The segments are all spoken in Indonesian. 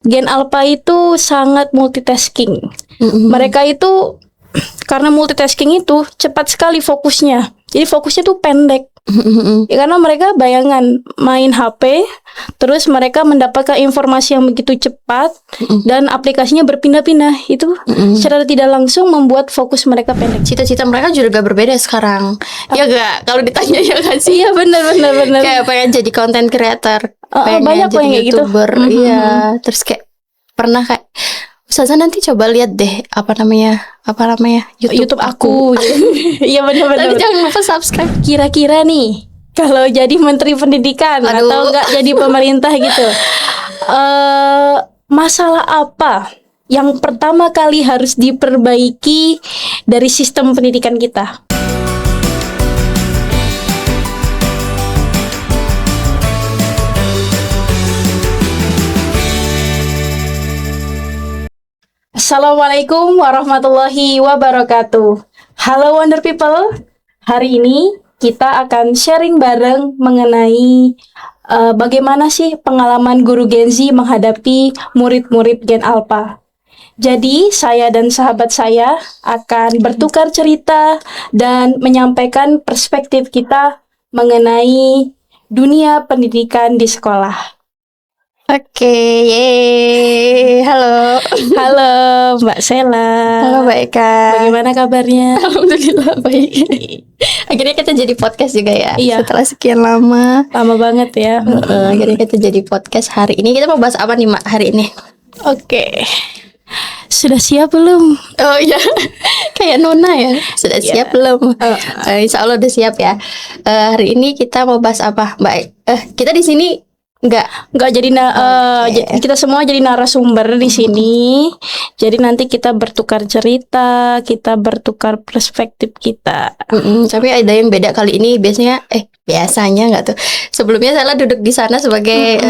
Gen Alpha itu sangat multitasking. Mereka itu karena multitasking itu cepat sekali fokusnya. Jadi fokusnya tuh pendek. Ya, karena mereka bayangan main HP, terus mereka mendapatkan informasi yang begitu cepat dan aplikasinya berpindah-pindah. Itu secara tidak langsung membuat fokus mereka pendek. Cita-cita mereka juga berbeda sekarang. Ya gak? Kalau ditanya ya gak sih? Iya benar. Kayak pengen jadi content creator, pengen banyak jadi yang kayak gitu. YouTuber. Iya. Terus kayak pernah kayak Ustazah nanti coba lihat deh apa namanya YouTube aku. Iya benar. Tapi jangan lupa subscribe. Kira-kira nih kalau jadi menteri pendidikan atau enggak jadi pemerintah gitu, masalah apa yang pertama kali harus diperbaiki dari sistem pendidikan kita? Assalamualaikum warahmatullahi wabarakatuh. Halo Wonder People. Hari ini kita akan sharing bareng mengenai bagaimana sih pengalaman guru Gen Z menghadapi murid-murid Gen Alpha. Jadi saya dan sahabat saya akan bertukar cerita dan menyampaikan perspektif kita mengenai dunia pendidikan di sekolah. Oke, yeay. Halo Mbak Sela. Halo Mbak Eka. Bagaimana kabarnya? Alhamdulillah baik. Akhirnya kita jadi podcast juga ya. Iya. Setelah sekian lama. Lama banget ya. Akhirnya kita jadi podcast hari ini. Kita mau bahas apa nih Mak hari ini? Oke. Sudah siap belum? Oh iya. Kayak Nona ya. Sudah siap belum? Insya Allah udah siap ya. Hari ini kita mau bahas apa Mbak? Kita di sini Enggak jadi kita semua jadi narasumber di sini. Jadi nanti kita bertukar cerita, kita bertukar perspektif kita. Tapi ada yang beda kali ini. Biasanya enggak tuh. Sebelumnya Salah duduk di sana sebagai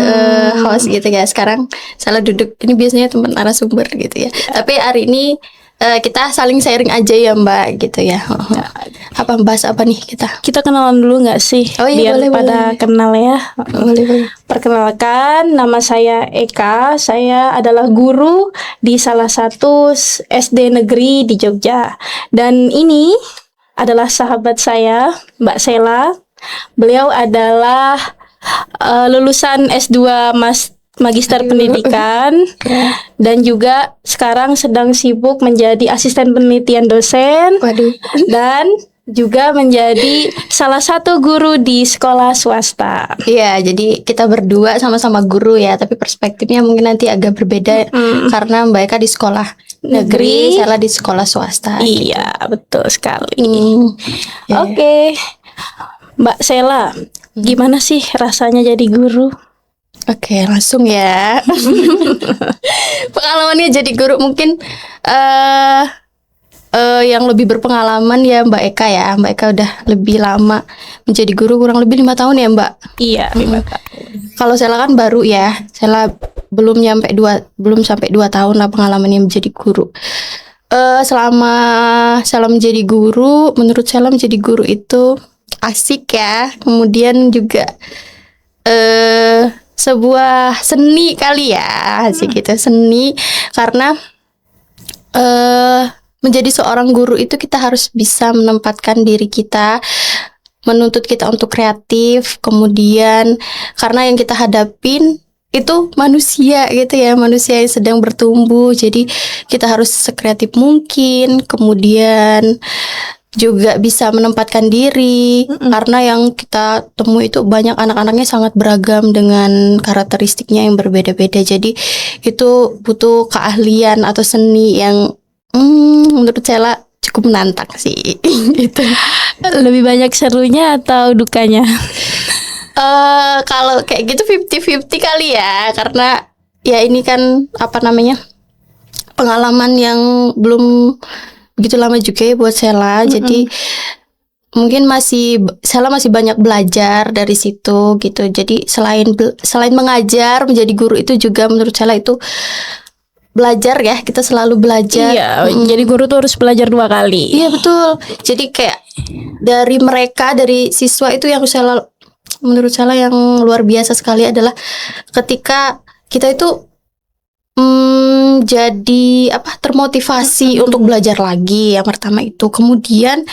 host gitu ya. Sekarang Salah duduk ini biasanya tempat narasumber gitu ya. Tapi hari ini kita saling sharing aja ya Mbak gitu ya. Apa bahas apa nih kita? Kita kenalan dulu nggak sih? Oh iya, biar boleh. Kenal ya. Boleh. Perkenalkan, nama saya Eka. Saya adalah guru di salah satu SD negeri di Jogja. Dan ini adalah sahabat saya, Mbak Sela. Beliau adalah lulusan S2 Magister Pendidikan dan juga sekarang sedang sibuk menjadi asisten penelitian dosen. Waduh. Dan juga menjadi salah satu guru di sekolah swasta. Iya, jadi kita berdua sama-sama guru ya, tapi perspektifnya mungkin nanti agak berbeda karena Mbak Eka di sekolah negeri, Salah di sekolah swasta. Iya, betul sekali. Ya. Oke. Mbak Sela, gimana sih rasanya jadi guru? Oke, langsung ya. Pengalamannya jadi guru mungkin yang lebih berpengalaman ya Mbak Eka ya. Mbak Eka udah lebih lama menjadi guru, kurang lebih 5 tahun ya Mbak. Iya, 5 tahun. Kalau Sela kan baru ya. Sela belum sampai 2 tahun lah pengalamannya menjadi guru. Selama Sela menjadi guru, menurut Sela menjadi guru itu asik ya. Kemudian juga sebuah seni kali ya, asik gitu, seni karena menjadi seorang guru itu kita harus bisa menempatkan diri kita, menuntut kita untuk kreatif, kemudian karena yang kita hadapin itu manusia gitu ya, manusia yang sedang bertumbuh, jadi kita harus sekreatif mungkin, kemudian juga bisa menempatkan diri karena yang kita temui itu banyak anak-anaknya sangat beragam dengan karakteristiknya yang berbeda-beda, jadi itu butuh keahlian atau seni yang menurut Sela cukup menantang sih. Gitu. Lebih banyak serunya atau dukanya? Kalau kayak gitu 50-50 kali ya, karena ya ini kan pengalaman yang belum begitu lama juga ya buat Sela. Jadi mungkin Sela masih banyak belajar dari situ gitu. Jadi selain mengajar, menjadi guru itu juga menurut Sela itu belajar ya, kita selalu belajar. Iya, jadi guru tuh harus belajar 2 kali. Iya betul. Jadi kayak dari siswa itu yang menurut Sela yang luar biasa sekali adalah ketika kita itu jadi termotivasi untuk belajar lagi. Yang pertama itu, kemudian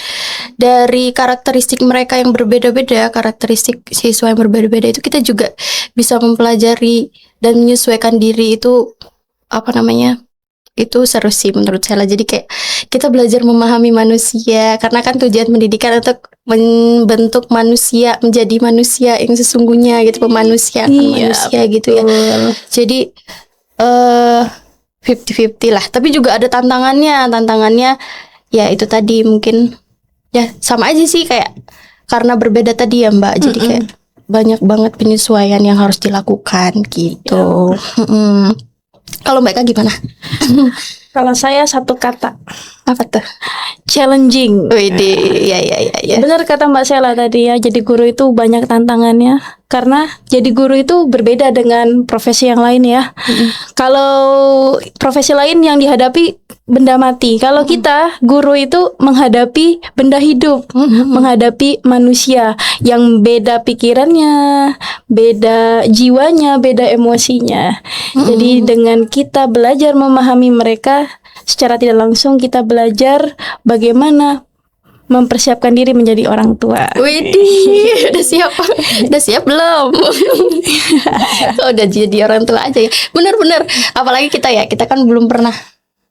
dari karakteristik mereka yang berbeda-beda, karakteristik siswa yang berbeda-beda itu kita juga bisa mempelajari dan menyesuaikan diri. Itu itu seru sih menurut saya. Jadi kayak kita belajar memahami manusia, karena kan tujuan pendidikan untuk membentuk manusia menjadi manusia yang sesungguhnya gitu, pemanusiaan manusia gitu ya. Jadi 50-50 lah, tapi juga ada tantangannya ya itu tadi, mungkin ya sama aja sih kayak karena berbeda tadi ya Mbak, jadi kayak banyak banget penyesuaian yang harus dilakukan gitu. Kalau Mbak Eka gimana? Kalau saya satu kata, Apa tuh? challenging. Widih, ya. Benar kata Mbak Sela tadi ya, jadi guru itu banyak tantangannya. Karena jadi guru itu berbeda dengan profesi yang lain ya. Kalau profesi lain yang dihadapi benda mati, kalau kita guru itu menghadapi benda hidup, menghadapi manusia yang beda pikirannya, beda jiwanya, beda emosinya. Jadi dengan kita belajar memahami mereka, secara tidak langsung kita belajar bagaimana mempersiapkan diri menjadi orang tua. Widih, udah siap belum? Udah jadi orang tua aja ya. Bener-bener, apalagi kita kan belum pernah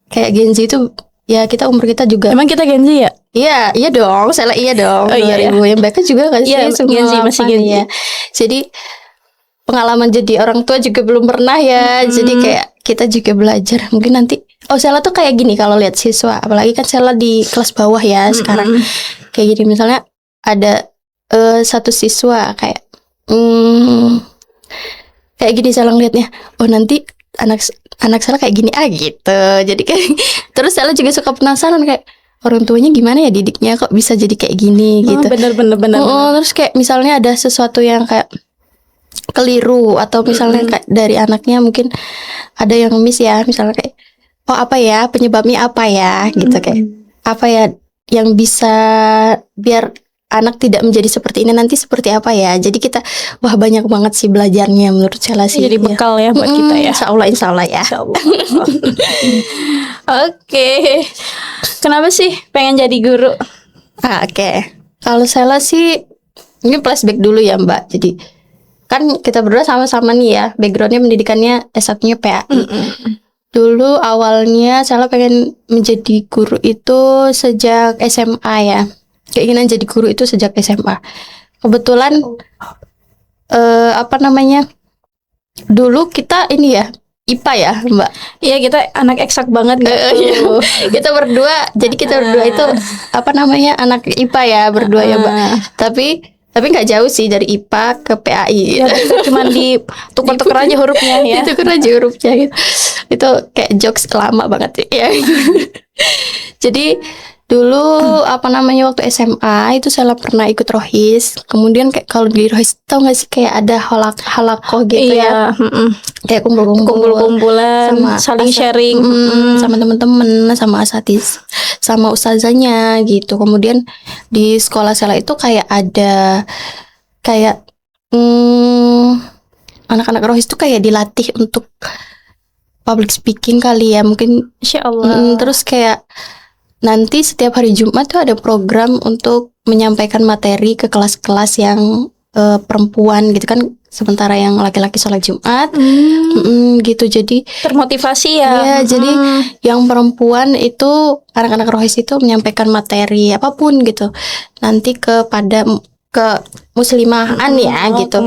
kayak Gen Z itu ya, kita umur kita juga. Emang kita Gen Z ya? Iya dong, iya dong. 2000 yang mereka juga kan sih, Iya, Gen Z, masih Gen Z. ya. Jadi pengalaman jadi orang tua juga belum pernah ya. Jadi kayak kita juga belajar. Mungkin nanti Sela tuh kayak gini kalau lihat siswa, apalagi kan Sela di kelas bawah ya sekarang. Kayak gini, misalnya ada satu siswa kayak kayak gini Sela ngeliatnya, nanti anak Sela kayak gini gitu. Jadi kayak terus Sela juga suka penasaran kayak orang tuanya gimana ya didiknya, kok bisa jadi kayak gini gitu. Bener. Terus kayak misalnya ada sesuatu yang kayak keliru, atau misalnya kayak dari anaknya mungkin ada yang miss ya, misalnya kayak apa ya penyebabnya, apa ya gitu, kayak apa ya yang bisa biar anak tidak menjadi seperti ini, nanti seperti apa ya. Jadi kita banyak banget sih belajarnya menurut saya sih. Jadi bekal ya buat kita ya. Insya Allah ya. Oke. Kenapa sih pengen jadi guru? Oke. Kalau saya sih, ini flashback dulu ya Mbak. Jadi kan kita berdua sama-sama nih ya, backgroundnya pendidikannya S1-nya PAI. Dulu awalnya saya pengen menjadi guru itu sejak SMA ya. Keinginan jadi guru itu sejak SMA. Kebetulan dulu kita ini ya IPA ya Mbak. Iya, kita anak eksak banget gitu. Kita berdua itu anak IPA ya berdua ya Mbak. Tapi nggak jauh sih dari IPA ke PAI. Ya, cuma di tuker-tuker aja hurufnya ya. Tuker aja hurufnya gitu. Itu kayak jokes lama banget ya. Jadi dulu waktu SMA itu saya pernah ikut rohis. Kemudian kayak kalau di rohis tau nggak sih kayak ada halakoh gitu ya. Kayak Kumpul-kumpulan, saling sharing sama teman-teman, sama asatiz, sama ustazanya gitu. Kemudian di sekolah saya itu kayak ada kayak anak-anak rohis tuh kayak dilatih untuk public speaking kali ya, mungkin. Insya Allah. Terus kayak nanti setiap hari Jumat tuh ada program untuk menyampaikan materi ke kelas-kelas yang perempuan gitu kan, sementara yang laki-laki sholat Jumat gitu. Jadi Termotivasi ya. ya jadi yang perempuan itu, anak-anak rohis itu menyampaikan materi apapun gitu nanti ke muslimahan ya gitu,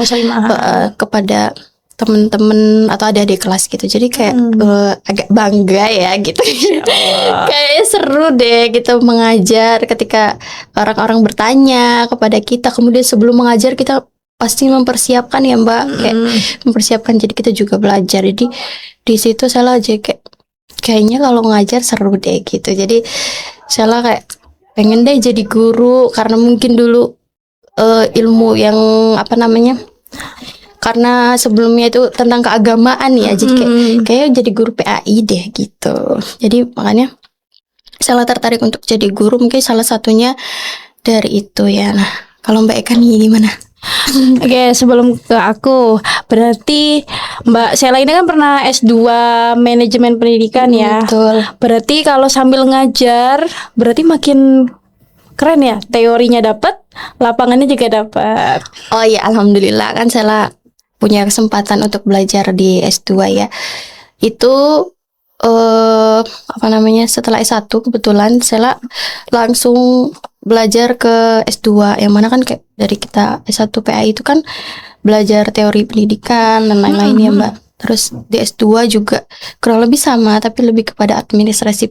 kepada temen-temen atau adik-adik kelas gitu. Jadi kayak agak bangga ya gitu. Kayak seru deh gitu mengajar ketika orang-orang bertanya kepada kita. Kemudian sebelum mengajar kita pasti mempersiapkan ya Mbak, kayak mempersiapkan. Jadi kita juga belajar. Jadi di situ saya aja kayaknya kalau ngajar seru deh gitu. Jadi saya kayak pengen deh jadi guru, karena mungkin dulu ilmu yang karena sebelumnya itu tentang keagamaan ya. Jadi kayak jadi guru PAI deh gitu. Jadi makanya saya tertarik untuk jadi guru, mungkin salah satunya dari itu ya. Nah, kalau Mbak Eka nih gimana? Oke, sebelum ke aku, berarti Mbak Sela ini kan pernah S2 manajemen pendidikan ya. Betul. Berarti kalau sambil ngajar, berarti makin keren ya. Teorinya dapat, lapangannya juga dapat. Oh iya, alhamdulillah kan saya punya kesempatan untuk belajar di S2 ya. Itu apa namanya, setelah S1 kebetulan saya langsung belajar ke S2, yang mana kan kayak dari kita S1 PAI itu kan belajar teori pendidikan dan lain-lain ya Mbak. Terus di S2 juga kurang lebih sama, tapi lebih kepada administrasi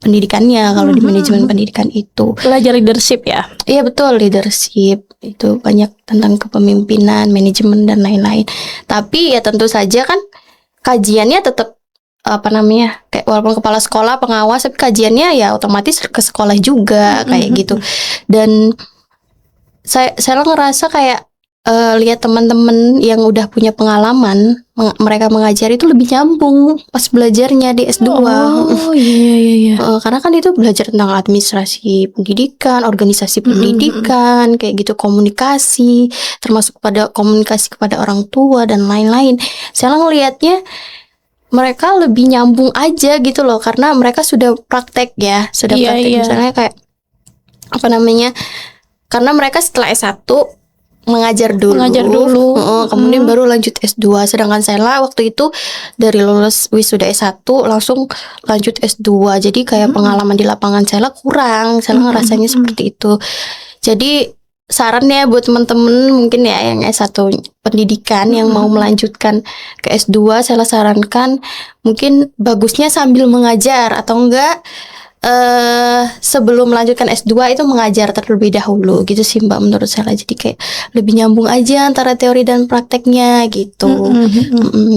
pendidikannya kalau di manajemen pendidikan itu. Belajar leadership ya. Iya betul, leadership itu banyak tentang kepemimpinan, manajemen dan lain-lain. Tapi ya tentu saja kan kajiannya tetap apa namanya, kayak walaupun kepala sekolah pengawas, tapi kajiannya ya otomatis ke sekolah juga kayak gitu. Dan saya ngerasa kayak lihat teman-teman yang udah punya pengalaman mereka mengajar itu lebih nyambung pas belajarnya di S2. Oh iya. Karena kan itu belajar tentang administrasi pendidikan, organisasi pendidikan, kayak gitu, komunikasi, termasuk pada komunikasi kepada orang tua dan lain-lain. Saya ngelihatnya mereka lebih nyambung aja gitu loh, karena mereka sudah praktek ya, misalnya kayak apa namanya, karena mereka setelah S1 mengajar dulu, kemudian baru lanjut S2. Sedangkan saya waktu itu dari lulus wisuda S1 langsung lanjut S2, jadi kayak pengalaman di lapangan saya kurang, saya ngerasanya seperti itu. Jadi sarannya buat teman-teman mungkin ya yang S1 pendidikan yang mau melanjutkan ke S2, saya sarankan mungkin bagusnya sambil mengajar, atau enggak sebelum melanjutkan S2 itu mengajar terlebih dahulu gitu sih Mbak, menurut saya. Jadi kayak lebih nyambung aja antara teori dan prakteknya gitu.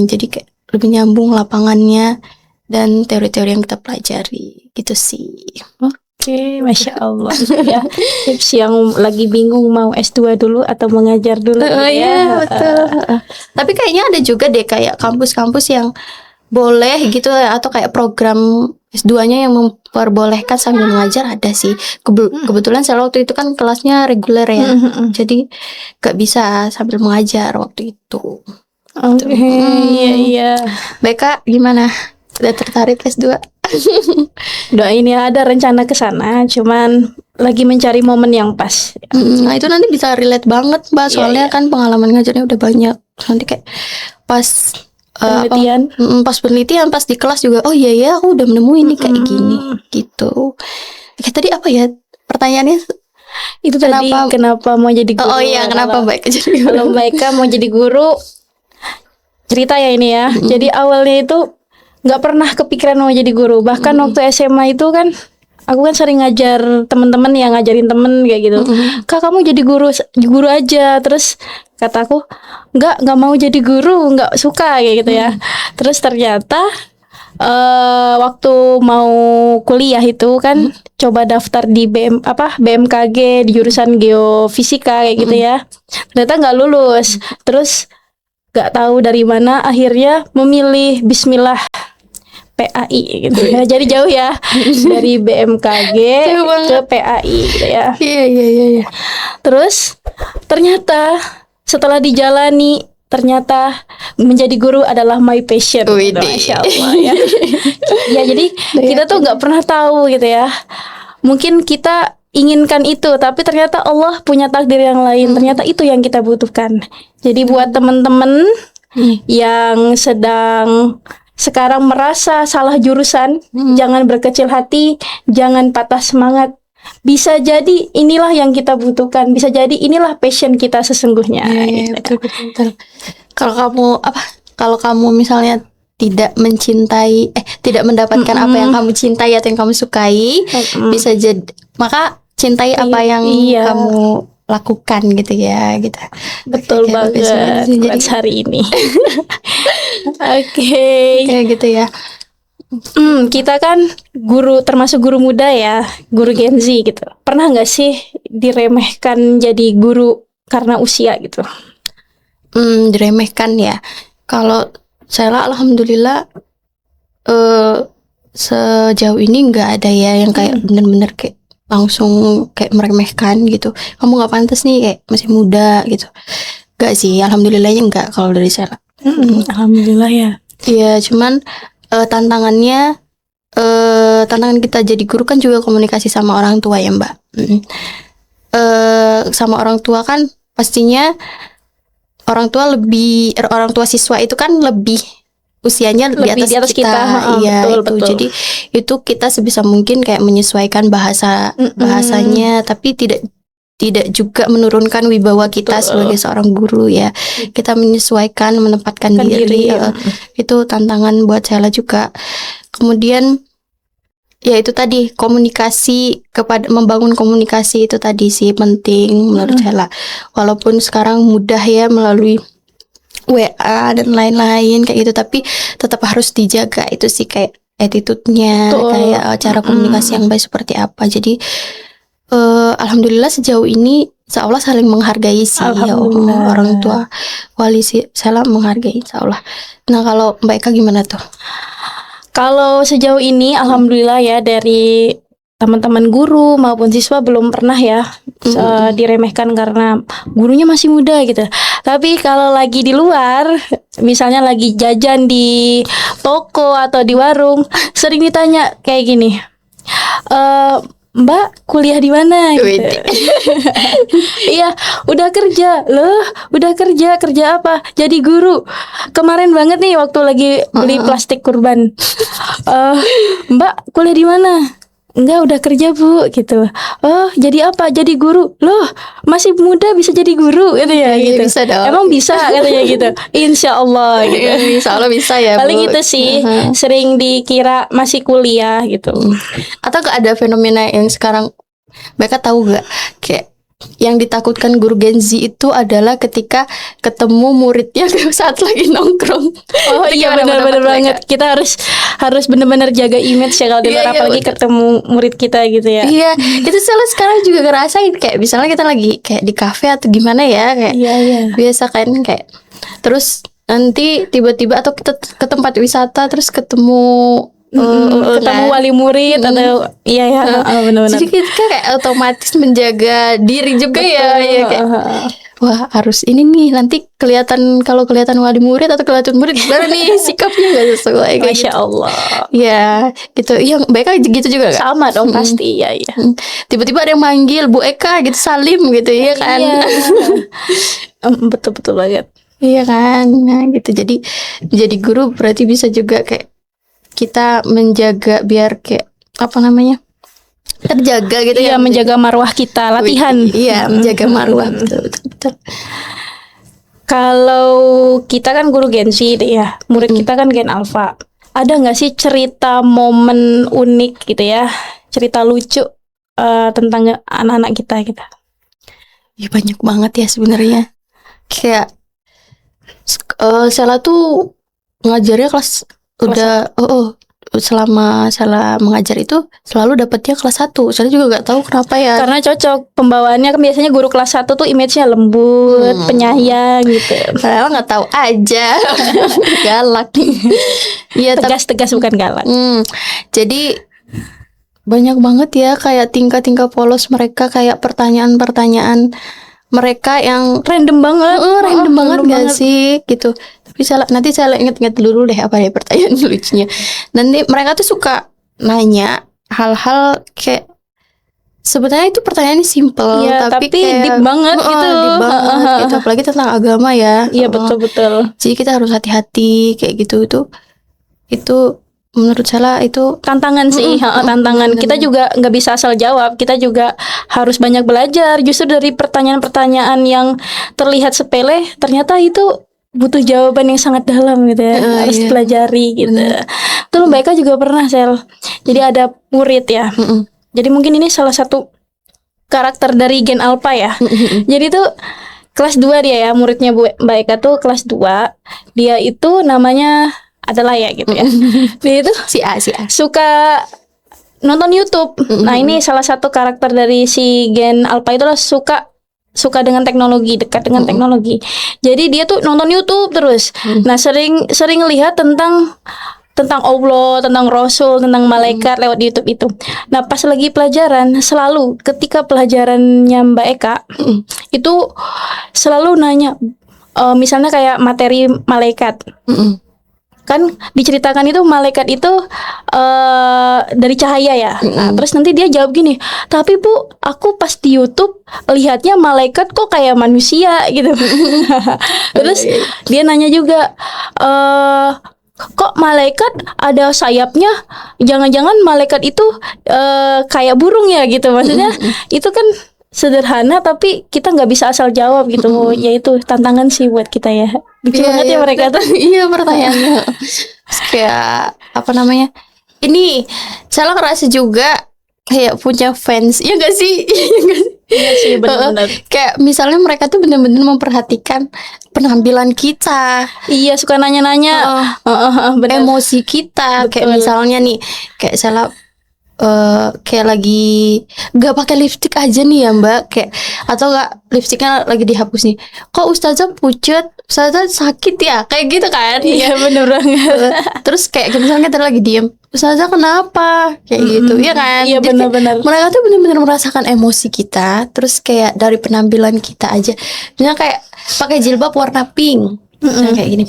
Jadi kayak lebih nyambung lapangannya dan teori-teori yang kita pelajari gitu sih. Oke, Masya Allah ya. Tips yang lagi bingung mau S2 dulu atau mengajar dulu Iya betul. Tapi kayaknya ada juga deh kayak kampus-kampus yang boleh gitu, atau kayak program S2-nya yang memperbolehkan sambil mengajar, ada sih. Kebetulan saya waktu itu kan kelasnya reguler ya, jadi gak bisa sambil mengajar waktu itu. Oke, iya. Baik Kak, gimana? Udah tertarik S2? Doain ya, ada rencana ke sana, cuman lagi mencari momen yang pas. Nah itu nanti bisa relate banget Mbak, soalnya kan pengalaman ngajarnya udah banyak. Nanti kayak pas penelitian, pas di kelas juga, oh iya ya aku udah menemuin nih kayak gini gitu. Kayak tadi apa ya pertanyaannya? Itu kenapa mau jadi guru? Oh iya, kenapa Mbak jadi guru? Kalau Mbak Eka mau jadi guru, cerita ya ini ya. Jadi awalnya itu nggak pernah kepikiran mau jadi guru. Bahkan waktu SMA itu kan aku kan sering ngajar teman-teman, yang ngajarin temen kayak gitu. Kak, kamu jadi guru aja. Terus kata aku, nggak mau jadi guru, nggak suka kayak gitu ya. Terus ternyata waktu mau kuliah itu kan coba daftar di BMKG di jurusan geofisika kayak gitu ya. Ternyata nggak lulus. Terus nggak tahu dari mana akhirnya memilih Bismillah PAI gitu ya. Jadi jauh ya dari BMKG ke PAI gitu ya. Iya. Terus ternyata setelah dijalani, ternyata menjadi guru adalah my passion. Gitu, Masya Allah ya. Ya jadi kita tuh nggak pernah tahu gitu ya. Mungkin kita inginkan itu, tapi ternyata Allah punya takdir yang lain. Ternyata itu yang kita butuhkan. Jadi buat teman-teman yang sedang sekarang merasa salah jurusan, jangan berkecil hati, jangan patah semangat. Bisa jadi inilah yang kita butuhkan, bisa jadi inilah passion kita sesungguhnya. Betul. Kalau kamu misalnya tidak mencintai, tidak mendapatkan apa yang kamu cintai atau yang kamu sukai, bisa jadi, maka cintai apa yang kamu lakukan gitu ya, gitu. Betul banget buat hari ini. Oke. Kayak gitu ya. Kita kan termasuk guru muda ya, guru Gen Z gitu. Pernah nggak sih diremehkan jadi guru karena usia gitu? Diremehkan ya. Kalau saya alhamdulillah sejauh ini nggak ada ya yang kayak bener-bener kayak langsung kayak meremehkan gitu. Kamu nggak pantas nih, kayak masih muda gitu. Gak sih, alhamdulillahnya enggak kalau dari saya. Alhamdulillah ya. Iya, cuman tantangan kita jadi guru kan juga komunikasi sama orang tua ya, Mbak. Sama orang tua kan pastinya orang tua siswa itu kan lebih usianya Lebih di atas kita. Iya, Betul. Jadi itu kita sebisa mungkin kayak menyesuaikan bahasanya, tapi tidak juga menurunkan wibawa kita sebagai seorang guru ya. Kita menyesuaikan, menempatkan diri. Itu tantangan buat Sela juga. Kemudian ya itu tadi, membangun komunikasi itu tadi sih penting menurut Sela. Walaupun sekarang mudah ya melalui WA dan lain-lain kayak gitu, tapi tetap harus dijaga itu sih, kayak attitude-nya, kayak cara komunikasi yang baik seperti apa. Jadi alhamdulillah sejauh ini seolah saling menghargai sih ya, orang tua wali sih Sela menghargai insyaallah. Nah, kalau Mbak Eka gimana tuh? Kalau sejauh ini alhamdulillah ya, dari teman-teman guru maupun siswa belum pernah ya diremehkan karena gurunya masih muda gitu. Tapi kalau lagi di luar, misalnya lagi jajan di toko atau di warung, sering ditanya kayak gini, Mbak kuliah di mana? Gitu. Iya, udah kerja. Loh, udah kerja apa? Jadi guru. Kemarin banget nih waktu lagi beli plastik kurban. Mbak kuliah di mana? Enggak, udah kerja Bu, gitu. Oh, jadi apa? Jadi guru. Loh, masih muda bisa jadi guru, gitu ya, gitu. Bisa dong. Emang bisa, katanya gitu. Insya Allah, gitu. Insya Allah bisa ya, paling Bu. itu sih, sering dikira masih kuliah, gitu. Atau ada fenomena yang sekarang mereka tahu gak, kayak yang ditakutkan guru Gen Z itu adalah ketika ketemu muridnya saat lagi nongkrong. Oh iya, benar-benar banget. Kita harus benar-benar jaga image ya kalau di luar, apalagi ketemu murid kita gitu ya. Iya, itu salah sekarang juga ngerasain, kayak misalnya kita lagi kayak di kafe atau gimana ya, kayak biasa kan, kayak terus nanti tiba-tiba atau kita ke tempat wisata terus ketemu wali murid atau benar-benar. Jadi kita kayak otomatis menjaga diri juga. Kayak wah, harus ini nih, nanti kalau kelihatan wali murid atau kelihatan murid gimana nih sikapnya nggak sesuai kayak Masya Allah. Ya gitu. Iya, Mbak Eka gitu juga gak? Sama dong pasti. Iya. Tiba-tiba ada yang manggil Bu Eka gitu, salim gitu ya kan. Betul banget. Iya kan. Nah gitu, jadi guru berarti bisa juga kayak kita menjaga biar kayak terjaga gitu. Iya, menjaga marwah kita, latihan. Iya, menjaga marwah, betul. Kalau kita kan guru Gen Z ya, murid kita kan Gen Alpha. Ada nggak sih cerita momen unik gitu ya, cerita lucu tentang anak-anak kita gitu? Ya banyak banget ya sebenarnya. Kayak Sela tuh ngajarnya kelas selama Sela mengajar itu selalu dapatnya kelas 1. Saya juga nggak tahu kenapa ya. Karena cocok pembawaannya, kan biasanya guru kelas 1 tuh image-nya lembut, penyayang gitu. Padahal nggak tahu aja. Galak. Iya, tegas bukan galak. Jadi banyak banget ya kayak tingkah-tingkah polos mereka, kayak pertanyaan-pertanyaan mereka yang random banget. Random banget gak sih gitu. Tapi nanti saya ingat-ingat dulu deh apa ya pertanyaan lucunya. Nanti mereka tuh suka nanya hal-hal kayak sebenarnya itu pertanyaannya simple, tapi kayak deep banget gitu. Deep banget gitu. Apalagi tentang agama ya. Iya, betul. Jadi kita harus hati-hati kayak gitu. Itu menurut saya itu tantangan sih. Tantangan. Kita juga nggak bisa asal jawab. Kita juga harus banyak belajar. Justru dari pertanyaan-pertanyaan yang terlihat sepele, ternyata itu butuh jawaban yang sangat dalam gitu ya. Harus pelajari gitu. Itu Mbak Eka juga pernah, Sel. Jadi ada murid ya. Jadi mungkin ini salah satu karakter dari Gen Alpha ya. Jadi tuh kelas 2 dia ya, muridnya Mbak Eka tuh kelas 2. Dia itu namanya adalah ya gitu ya. Dia itu si A suka nonton YouTube. Nah, ini salah satu karakter dari si Gen Alpha itu lah, suka dengan teknologi, dekat dengan teknologi. Jadi dia tuh nonton YouTube terus. Nah, sering lihat tentang tentang Allah, tentang Rasul, tentang malaikat lewat di YouTube itu. Nah, pas lagi pelajaran, selalu ketika pelajarannya Mbak Eka, itu selalu nanya, misalnya kayak materi malaikat. Kan diceritakan itu malaikat itu dari cahaya ya. Nah, terus nanti dia jawab gini, tapi Bu, aku pas di YouTube lihatnya malaikat kok kayak manusia gitu. Terus dia nanya juga, kok malaikat ada sayapnya? Jangan-jangan malaikat itu kayak burung ya gitu. Maksudnya itu kan sederhana tapi kita nggak bisa asal jawab gitu. Ya itu tantangan sih buat kita ya. Lucu banget ya mereka tuh. Iya, pertanyaannya. Terus kayak apa namanya? Ini saya ngerasa juga kayak punya fans. Ya gak sih? Iya gak sih? Iya sih, benar-benar. Kayak misalnya mereka tuh benar-benar memperhatikan penampilan kita. Iya, suka nanya-nanya benar. Emosi kita. Kayak Betul. misalnya nih, kayak salah kayak lagi gak pakai lipstik aja nih ya Mbak, kayak atau gak lipstiknya lagi dihapus nih, kok Ustazah pucat, Ustazah sakit ya, kayak gitu kan. Iya, bener banget. Terus kayak misalnya kita lagi diem, Ustazah kenapa, kayak gitu ya kan. Iya, Jadi kayak benar-benar. mereka tuh benar-benar merasakan emosi kita. Terus kayak dari penampilan kita aja, misalnya kayak pakai jilbab warna pink, misalnya kayak gini,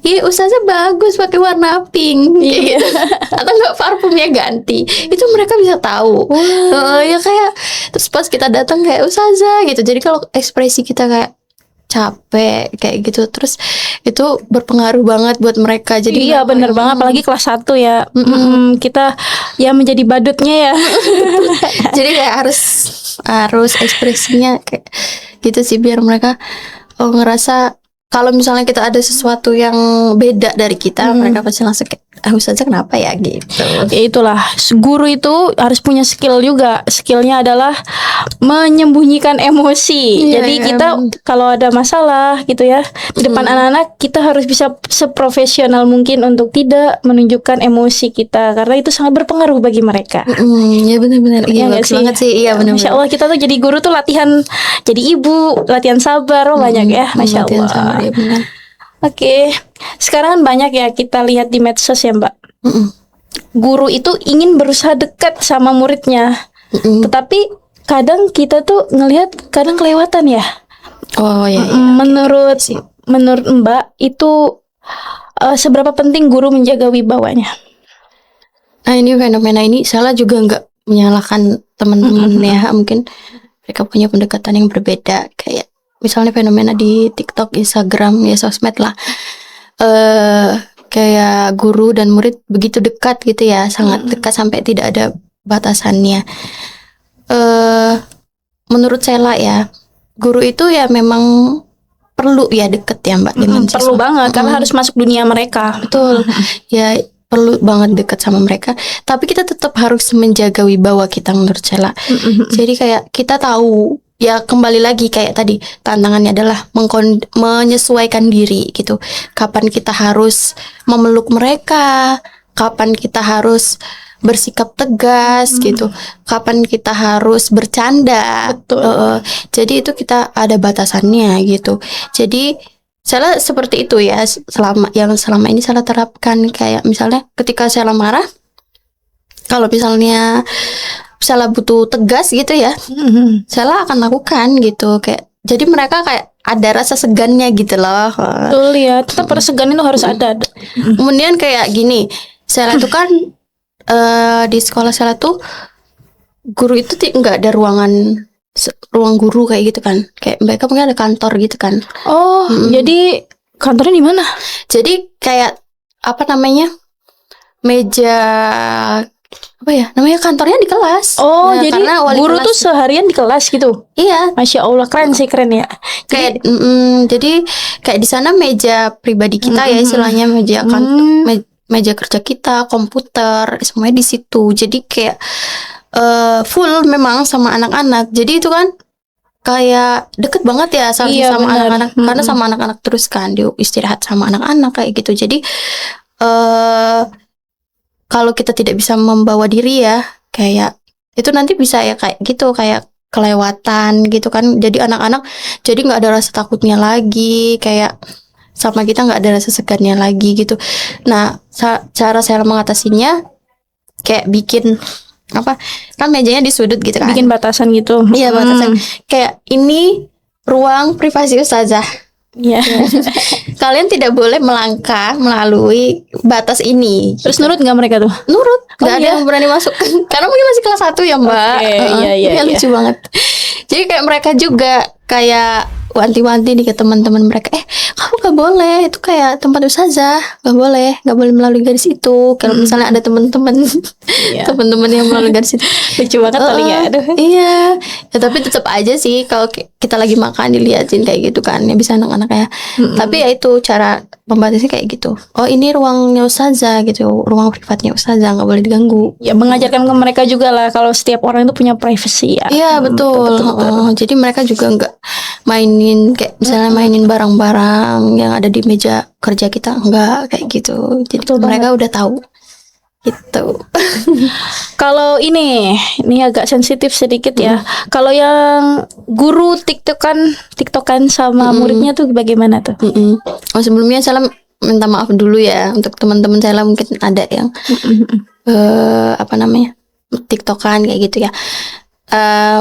ih Ustazah bagus pakai warna pink, kayak gitu. Atau enggak parfumnya ganti, itu mereka bisa tahu. Ya kayak terus pas kita datang kayak Ustazah gitu. Jadi kalau ekspresi kita kayak capek kayak gitu, terus itu berpengaruh banget buat mereka. Jadi Iya, bener banget, apalagi kelas 1 ya. Kita ya menjadi badutnya ya. jadi kayak harus ekspresinya kayak gitu sih, biar mereka ngerasa kalau misalnya kita ada sesuatu yang beda dari kita, mereka pasti langsung kayak, Ustazah kenapa ya gitu. Ya itulah, guru itu harus punya skill juga. Skillnya adalah menyembunyikan emosi. Iya, Jadi iya, kita kalau ada masalah gitu ya di depan anak-anak, kita harus bisa seprofesional mungkin untuk tidak menunjukkan emosi kita, karena itu sangat berpengaruh bagi mereka. Ya benar-benar, iya nggak bagus banget sih, iya benar. Masya Allah, kita tuh jadi guru tuh latihan jadi ibu, latihan sabar, banyak ya, Masya Latihan Allah. sabar, ya benar. Oke, sekarang kan banyak ya kita lihat di medsos ya Mbak. Guru itu ingin berusaha dekat sama muridnya, tetapi kadang kita tuh ngelihat kadang kelewatan ya. Oh ya, Menurut Mbak itu seberapa penting guru menjaga wibawanya? Nah ini fenomena ini salah juga nggak menyalahkan teman-teman ya, mungkin mereka punya pendekatan yang berbeda. Kayak misalnya fenomena di TikTok, Instagram, ya sosmed lah, kayak guru dan murid begitu dekat gitu ya, sangat dekat sampai tidak ada batasannya. Menurut saya lah ya, guru itu ya memang perlu ya deket ya Mbak dengan Perlu siswa. banget karena harus masuk dunia mereka. Betul. Ya perlu banget dekat sama mereka, tapi kita tetap harus menjaga wibawa kita menurut Cela. Jadi kayak kita tahu, ya kembali lagi kayak tadi, tantangannya adalah menyesuaikan diri gitu. Kapan kita harus memeluk mereka, kapan kita harus bersikap tegas gitu, kapan kita harus bercanda. Betul. Jadi itu kita ada batasannya gitu. Jadi saya seperti itu ya, selama ini saya terapkan. Kayak misalnya ketika saya marah, kalau misalnya saya butuh tegas gitu ya, saya akan lakukan gitu. Kayak jadi mereka kayak ada rasa segannya gitu loh. Betul ya, tetap persegan itu harus ada. Kemudian kayak gini, saya itu kan di sekolah saya tuh guru itu nggak ada ruang guru kayak gitu kan, kayak mereka mungkin ada kantor gitu kan. Oh, jadi kantornya di mana? Jadi kayak apa namanya, meja apa ya namanya, kantornya di kelas. Oh, Nah, jadi karena wali guru kelas- tuh seharian di kelas gitu. iya Masya Allah, keren sih, keren ya. kayak jadi kayak di sana meja pribadi kita ya istilahnya, meja meja kerja kita, komputer, semuanya di situ. Jadi kayak full memang sama anak-anak. Jadi itu kan kayak deket banget ya sama Benar. anak-anak, karena sama anak-anak terus kan di istirahat sama anak-anak kayak gitu. Jadi kalau kita tidak bisa membawa diri ya, kayak itu nanti bisa ya kayak gitu, kayak kelewatan gitu kan. Jadi anak-anak jadi nggak ada rasa takutnya lagi, kayak sama kita nggak ada rasa segannya lagi gitu. Nah, cara saya mengatasinya kayak bikin apa? Kan mejanya di sudut gitu kan. Bikin batasan gitu. Iya, batasan. Kayak ini ruang privasi ustazah. Iya. Kalian tidak boleh melangkah melalui batas ini. Terus nurut nggak mereka tuh? Nurut, nggak Oh, ada iya? yang berani masuk. Karena mungkin masih kelas 1 ya, Mbak. Oke, Heeh. iya, iya, Iya, iya. lucu banget. Jadi kayak mereka juga kayak wanti-wanti nih ke teman-teman mereka, kamu gak boleh, itu kayak tempat ustazah, gak boleh melalui garis itu. Kalau misalnya ada teman-teman Iya. teman-teman yang melalui garis itu, Lucu banget paling ya. Aduh. iya. Ya, tapi tetap aja sih kalau kita lagi makan diliatin kayak gitu kan, ya bisa anak-anak ya. Tapi ya itu cara membatasi kayak gitu. Oh, ini ruangnya ustazah gitu, ruang privatnya ustazah, nggak boleh diganggu. Ya mengajarkan ke mereka juga lah kalau setiap orang itu punya privacy ya. Iya, betul. Jadi mereka juga nggak mainin kayak misalnya mainin barang-barang yang ada di meja kerja kita, nggak kayak gitu. Jadi Betul mereka udah tahu gitu. Kalau ini agak sensitif sedikit ya. Kalau yang guru tiktokan sama muridnya tuh bagaimana tuh? Oh, sebelumnya saya minta maaf dulu ya untuk teman-teman saya, mungkin ada yang apa namanya, tiktokan kayak gitu ya.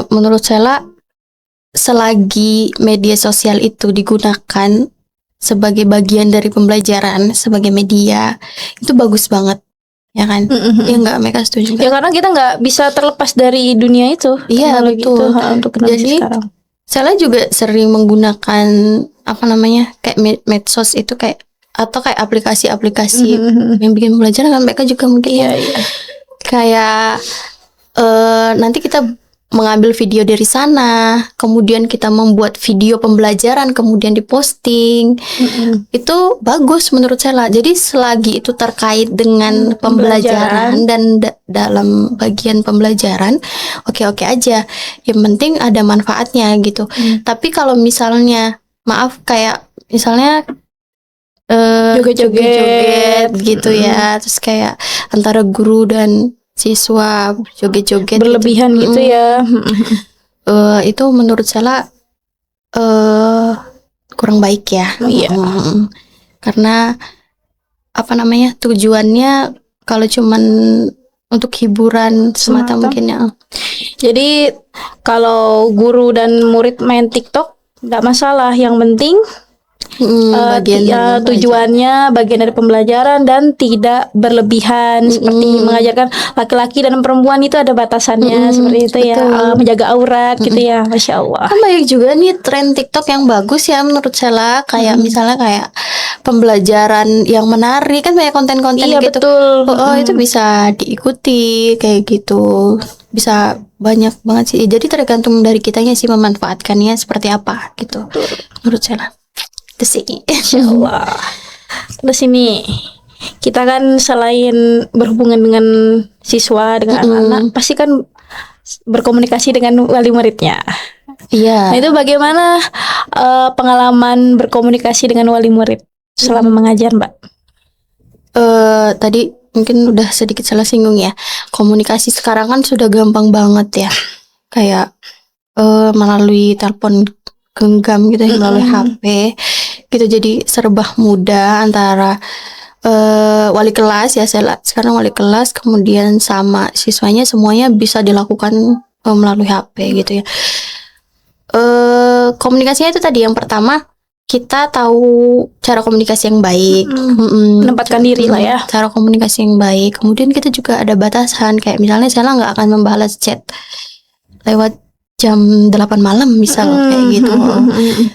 Menurut saya selagi media sosial itu digunakan sebagai bagian dari pembelajaran, sebagai media, itu bagus banget, ya kan? Ya nggak, mereka setuju nggak? Ya karena kita nggak bisa terlepas dari dunia itu. Iya, Teknologi betul. itu, untuk generasi Jadi, sekarang. Saya juga sering menggunakan apa namanya, kayak medsos itu, kayak atau kayak aplikasi-aplikasi yang bikin pembelajaran kan, mereka juga mungkin Iya, ya, iya. kayak nanti kita mengambil video dari sana, kemudian kita membuat video pembelajaran, kemudian diposting. Itu bagus menurut saya. Jadi selagi itu terkait dengan pembelajaran dan dalam bagian pembelajaran, oke-oke aja. Yang penting ada manfaatnya gitu. Tapi kalau misalnya, maaf, kayak misalnya joget-joget gitu ya, terus kayak antara guru dan siswa joget-joget Berlebihan gitu ya. itu menurut saya kurang baik ya. Iya. Karena apa namanya, tujuannya kalau cuman untuk hiburan semata mungkin ya. Jadi kalau guru dan murid main TikTok nggak masalah, yang penting tujuannya bagian dari pembelajaran dan tidak berlebihan, seperti mengajarkan laki-laki dan perempuan itu ada batasannya, seperti itu ya, menjaga aurat gitu ya. Masya Allah. Kan banyak juga nih tren TikTok yang bagus ya menurut saya, kayak misalnya kayak pembelajaran yang menarik, kan banyak konten-konten Iya, gitu. betul. Itu bisa diikuti kayak gitu, bisa banyak banget sih. Jadi tergantung dari kitanya sih memanfaatkannya seperti apa gitu, menurut saya. Itu sih. Insya Allah. Terus ini kita kan selain berhubungan dengan siswa, dengan anak-anak, pasti kan berkomunikasi dengan wali muridnya. Iya. Nah, itu bagaimana pengalaman berkomunikasi dengan wali murid selama mengajar, Mbak? Tadi mungkin udah sedikit salah singgung ya. Komunikasi sekarang kan sudah gampang banget ya. Kayak melalui telepon genggam gitu ya, melalui HP gitu. Jadi serba mudah antara wali kelas ya, saya sekarang wali kelas, kemudian sama siswanya, semuanya bisa dilakukan melalui HP gitu ya. Komunikasinya itu tadi yang pertama, kita tahu cara komunikasi yang baik, Menempatkan diri lah ya. cara komunikasi yang baik. Kemudian kita juga ada batasan, kayak misalnya saya nggak akan membalas chat lewat jam 8 malam misal, kayak gitu.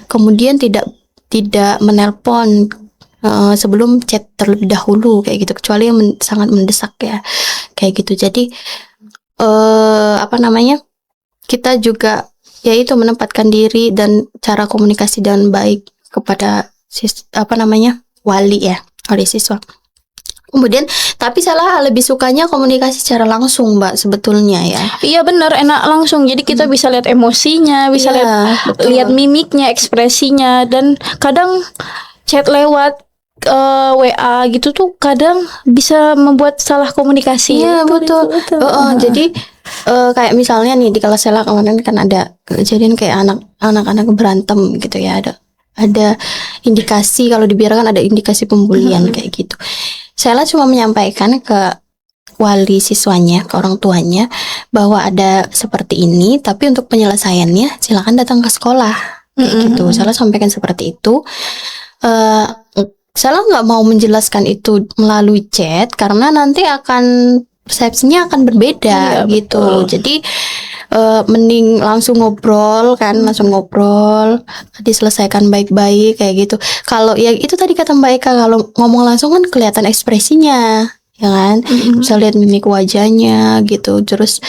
Kemudian tidak menelpon sebelum chat terlebih dahulu, kayak gitu, kecuali yang sangat mendesak ya, kayak gitu. Jadi apa namanya, kita juga yaitu menempatkan diri dan cara komunikasi dengan baik kepada wali ya, oleh siswa. Kemudian, tapi saya lebih sukanya komunikasi secara langsung, Mbak, sebetulnya ya. Iya benar, enak langsung. Jadi kita bisa lihat emosinya, bisa lihat mimiknya, ekspresinya, dan kadang chat lewat WA gitu tuh kadang bisa membuat salah komunikasi. Iya, betul. Jadi kayak misalnya nih di kelas saya kemarin kan ada kejadian kayak anak-anak berantem gitu ya, ada ada indikasi, kalau dibiarkan ada indikasi pembulian kayak gitu. Saya cuma menyampaikan ke wali siswanya, ke orang tuanya bahwa ada seperti ini, tapi untuk penyelesaiannya silakan datang ke sekolah kayak gitu. Saya sampaikan seperti itu. Saya nggak mau menjelaskan itu melalui chat karena nanti akan persepsinya akan berbeda gitu. Jadi mending langsung ngobrol kan, langsung ngobrol, diselesaikan baik-baik kayak gitu. Kalau ya itu tadi kata Mbak Eka, kalau ngomong langsung kan kelihatan ekspresinya, ya kan, bisa lihat mimik wajahnya gitu. Terus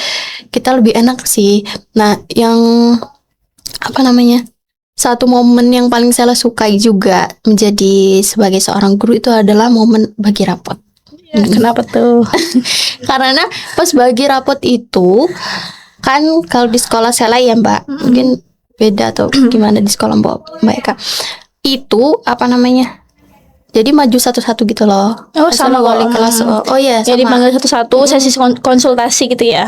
kita lebih enak sih. Nah, yang apa namanya? Satu momen yang paling saya sukai juga menjadi sebagai seorang guru itu adalah momen bagi rapot. Kenapa tuh? Karena pas bagi rapot itu kan kalau di sekolah saya ya Mbak, mungkin beda atau gimana di sekolah Mbak Eka. Itu apa namanya? Jadi maju satu-satu gitu loh. Oh, sama wali kelas. Oh ya, jadi panggil satu-satu, sesi konsultasi gitu ya.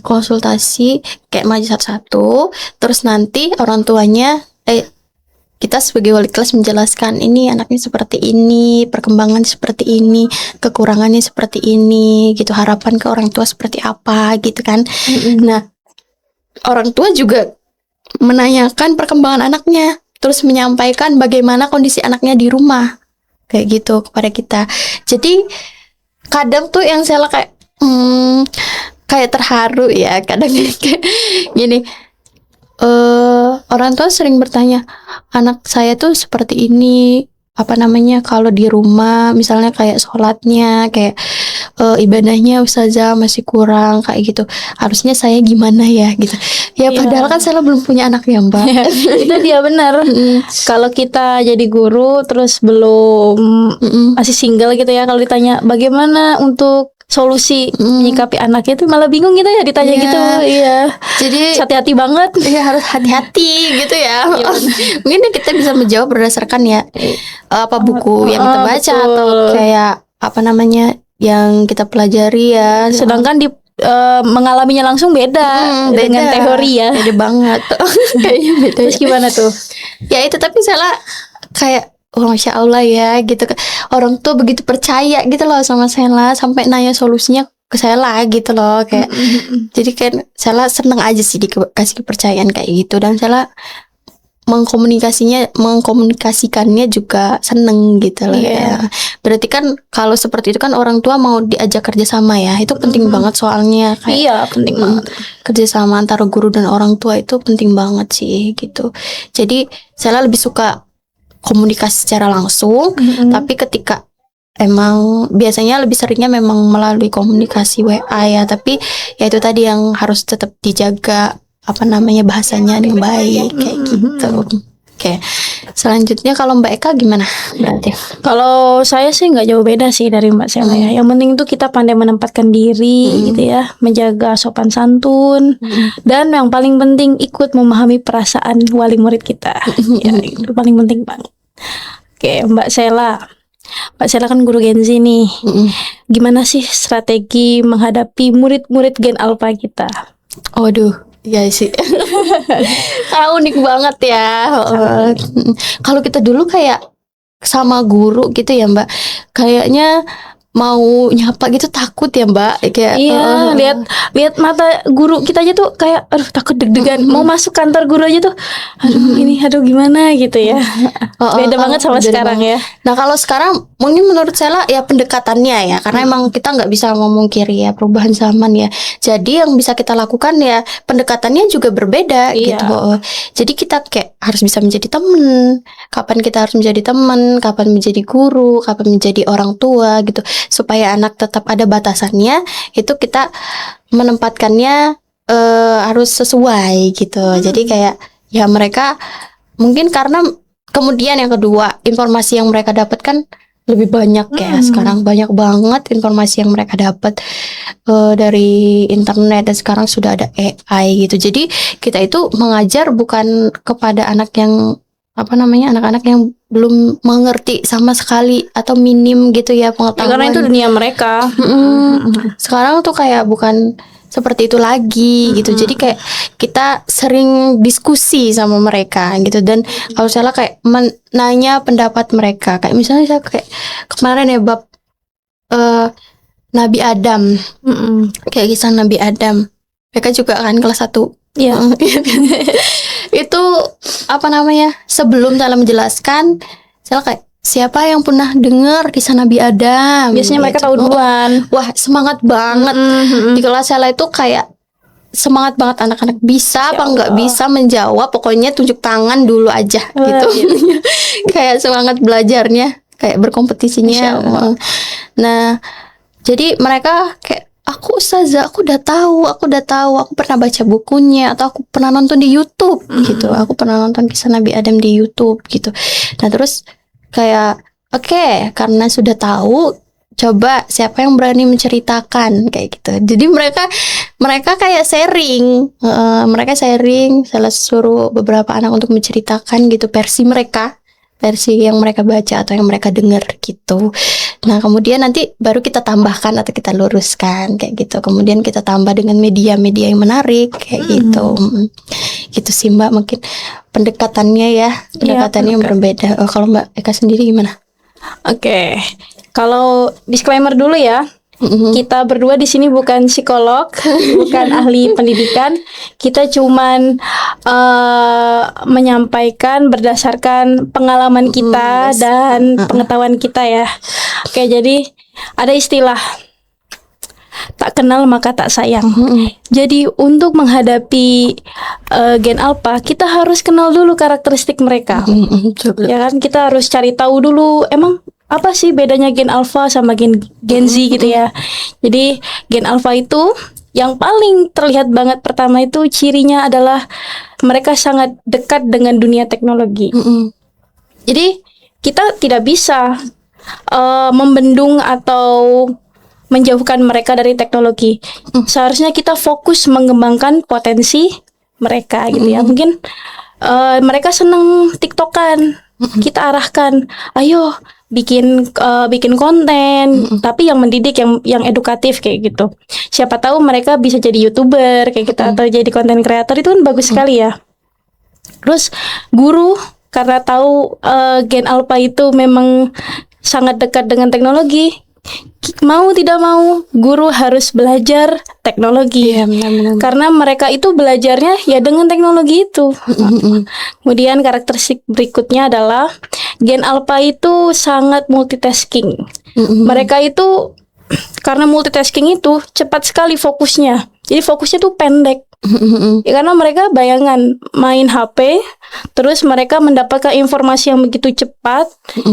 Konsultasi kayak maju satu-satu, terus nanti orang tuanya kita sebagai wali kelas menjelaskan ini anaknya seperti ini, perkembangan seperti ini, kekurangannya seperti ini, gitu, harapan ke orang tua seperti apa, gitu kan. Nah, orang tua juga menanyakan perkembangan anaknya, terus menyampaikan bagaimana kondisi anaknya di rumah, kayak gitu kepada kita. Jadi kadang tuh yang saya kayak terharu ya, kadang kayak gini. Orang tua sering bertanya, anak saya tuh seperti ini, apa namanya, kalau di rumah misalnya kayak sholatnya, kayak ibadahnya ustazah masih kurang kayak gitu, harusnya saya gimana ya gitu ya. Padahal kan saya belum punya anak ya Mbak. Itu dia benar. Kalau kita jadi guru terus belum masih single gitu ya, kalau ditanya bagaimana untuk solusi menyikapi anaknya itu malah bingung gitu ya ditanya gitu. Iya. Jadi hati-hati banget. Iya, harus hati-hati gitu ya. Mungkin kita bisa menjawab berdasarkan ya apa buku yang kita baca atau kayak apa namanya yang kita pelajari ya. Sedangkan di mengalaminya langsung beda dengan teori ya. Beda banget. Kayaknya beda. Terus gimana tuh? Ya itu, tapi salah kayak Masya Allah ya gitu. Orang tua begitu percaya gitu loh sama Sela, sampai nanya solusinya ke Sela gitu loh, kayak jadi kan Sela seneng aja sih dikasih kepercayaan kayak gitu, dan Sela mengkomunikasikannya juga seneng gitu loh. Ya. Berarti kan kalau seperti itu kan orang tua mau diajak kerjasama ya, itu penting banget soalnya kayak penting banget kerjasama antara guru dan orang tua itu penting banget sih gitu. Jadi Sela lebih suka komunikasi secara langsung, tapi ketika emang biasanya lebih seringnya memang melalui komunikasi WA ya, tapi ya itu tadi yang harus tetap dijaga apa namanya bahasanya dengan baik kayak gitu. Oke. Selanjutnya kalau Mbak Eka gimana berarti? Kalau saya sih nggak jauh beda sih dari Mbak Sela ya. Yang penting tuh kita pandai menempatkan diri gitu ya, menjaga sopan santun, dan yang paling penting ikut memahami perasaan wali murid kita. Ya, itu paling penting banget. Oke, Mbak Sela. Mbak Sela kan guru Gen Z nih. Gimana sih strategi menghadapi murid-murid Gen Alpha kita? Waduh, ya sih. Unik banget ya. Kalau kita dulu kayak sama guru gitu ya Mbak, kayaknya mau nyapa gitu takut ya Mbak, kayak lihat mata guru kita aja tuh kayak aduh takut deg-degan. Mau masuk kantor guru aja tuh aduh gimana gitu ya. Beda banget sama sekarang ya. Nah kalau sekarang mungkin menurut saya ya pendekatannya ya, karena emang kita nggak bisa memungkiri ya perubahan zaman ya. Jadi yang bisa kita lakukan ya pendekatannya juga berbeda gitu. Jadi kita kayak harus bisa menjadi teman. Kapan kita harus menjadi teman, kapan menjadi guru, kapan menjadi orang tua gitu. Supaya anak tetap ada batasannya, itu kita menempatkannya harus sesuai gitu. Jadi kayak ya mereka mungkin karena kemudian yang kedua informasi yang mereka dapatkan lebih banyak ya. Sekarang banyak banget informasi yang mereka dapat dari internet, dan sekarang sudah ada AI gitu. Jadi kita itu mengajar bukan kepada anak yang apa namanya, anak-anak yang belum mengerti sama sekali atau minim gitu ya pengetahuan. Karena itu dunia mereka. Sekarang tuh kayak bukan seperti itu lagi gitu. Jadi kayak kita sering diskusi sama mereka gitu, dan kalau salah kayak nanya pendapat mereka. Kayak misalnya saya kayak kemarin ya bab Nabi Adam, kayak kisah Nabi Adam. Mereka juga kan kelas 1. Iya. Itu apa namanya? Sebelum saya menjelaskan, saya kayak siapa yang pernah dengar kisah Nabi Adam? Biasanya mereka tahu duluan. Wah, semangat banget. Di kelas saya itu kayak semangat banget, anak-anak bisa apa nggak bisa menjawab, pokoknya tunjuk tangan dulu aja gitu. Kayak semangat belajarnya, kayak berkompetisinya. Nah, jadi mereka kayak aku ustazah, aku udah tahu, aku pernah baca bukunya, atau aku pernah nonton di YouTube gitu. Aku pernah nonton kisah Nabi Adam di YouTube gitu. Nah, terus kayak oke, karena sudah tahu, coba siapa yang berani menceritakan kayak gitu. Jadi mereka kayak sharing, saya suruh beberapa anak untuk menceritakan gitu versi mereka, versi yang mereka baca atau yang mereka dengar gitu. Nah, kemudian nanti baru kita tambahkan atau kita luruskan kayak gitu. Kemudian kita tambah dengan media-media yang menarik kayak gitu. Gitu sih Mbak, mungkin pendekatannya yang berbeda. Kalau Mbak Eka sendiri gimana? Oke. Kalau disclaimer dulu ya. Kita berdua di sini bukan psikolog, bukan ahli pendidikan. Kita cuman menyampaikan berdasarkan pengalaman kita dan pengetahuan kita ya. Oke, jadi ada istilah tak kenal maka tak sayang. Jadi untuk menghadapi Gen Alpha, kita harus kenal dulu karakteristik mereka. Ya kan, kita harus cari tahu dulu emang apa sih bedanya Gen Alpha sama Gen Z gitu ya. Jadi Gen Alpha itu yang paling terlihat banget pertama itu cirinya adalah mereka sangat dekat dengan dunia teknologi. Jadi kita tidak bisa membendung atau menjauhkan mereka dari teknologi. Seharusnya kita fokus mengembangkan potensi mereka gitu ya. Mungkin mereka seneng TikTokan, kita arahkan, ayo bikin konten, tapi yang mendidik, yang edukatif kayak gitu. Siapa tahu mereka bisa jadi YouTuber kayak gitu, atau jadi konten kreator, itu kan bagus sekali ya. Terus guru karena tahu Gen Alpha itu memang sangat dekat dengan teknologi, mau tidak mau guru harus belajar teknologi. Karena mereka itu belajarnya ya dengan teknologi itu. Kemudian karakteristik berikutnya adalah Gen Alpha itu sangat multitasking. Mereka itu karena multitasking itu cepat sekali fokusnya. Jadi fokusnya tuh pendek. Ya, karena mereka bayangan main HP, terus mereka mendapatkan informasi yang begitu cepat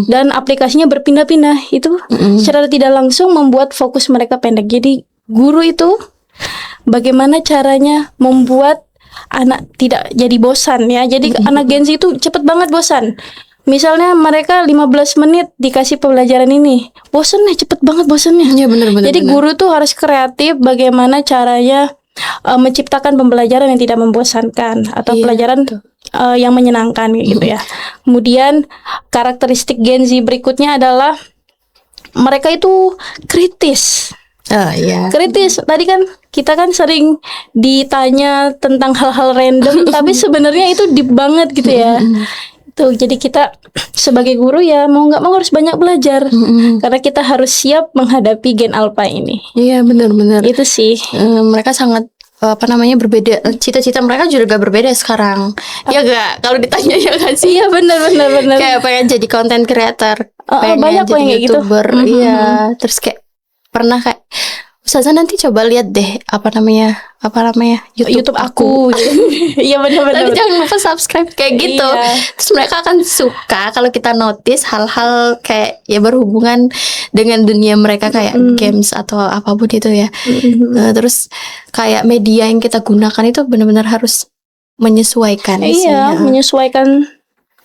dan aplikasinya berpindah-pindah. Itu secara tidak langsung membuat fokus mereka pendek. Jadi guru itu bagaimana caranya membuat anak tidak jadi bosan ya. Jadi anak Gen Z itu cepet banget bosan. Misalnya mereka 15 menit dikasih pembelajaran ini, bosan nih, cepet banget bosannya. Ya, benar-benar. Jadi guru tuh harus kreatif bagaimana caranya menciptakan pembelajaran yang tidak membosankan atau pelajaran yang menyenangkan gitu ya. Kemudian karakteristik Gen Z berikutnya adalah mereka itu kritis. Kritis. Tadi kan kita kan sering ditanya tentang hal-hal random, tapi sebenarnya itu deep banget gitu ya. Tuh, jadi kita sebagai guru ya mau nggak mau harus banyak belajar karena kita harus siap menghadapi Gen Alpha ini. Iya, benar-benar. Itu sih. Mereka sangat berbeda. Cita-cita mereka juga berbeda sekarang. Ya gak? Kalau ditanya ya kan sih. Iya, benar. Kayak pengen jadi content creator, pengen banyak jadi kayak YouTuber. gitu. Iya. Terus kayak pernah kayak Ustazah nanti coba lihat deh apa namanya YouTube aku. Iya, benar. Tapi jangan lupa subscribe kayak gitu. Iya. Terus mereka akan suka kalau kita notice hal-hal kayak ya berhubungan dengan dunia mereka, kayak games atau apapun itu ya. Terus kayak media yang kita gunakan itu benar-benar harus menyesuaikan. Iya, menyesuaikan.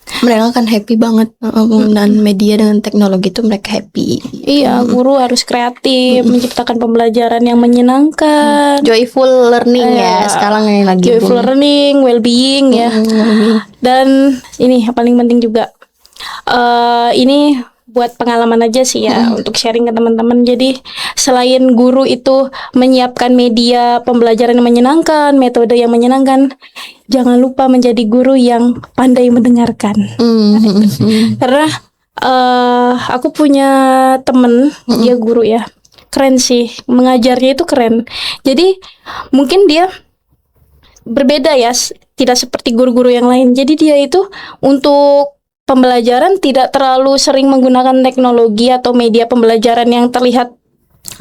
Mereka akan happy banget penggunaan media dengan teknologi itu, mereka happy. Iya, guru harus kreatif, menciptakan pembelajaran yang menyenangkan. Joyful learning ya sekarang yang lagi Joyful learning, well-being ya. Dan ini yang paling penting juga, ini buat pengalaman aja sih ya, untuk sharing ke teman-teman. Jadi selain guru itu menyiapkan media pembelajaran yang menyenangkan, metode yang menyenangkan, jangan lupa menjadi guru yang pandai mendengarkan. Karena aku punya temen, dia guru ya, keren sih, mengajarnya itu keren. Jadi mungkin dia berbeda ya, tidak seperti guru-guru yang lain. Jadi dia itu untuk pembelajaran tidak terlalu sering menggunakan teknologi atau media pembelajaran yang terlihat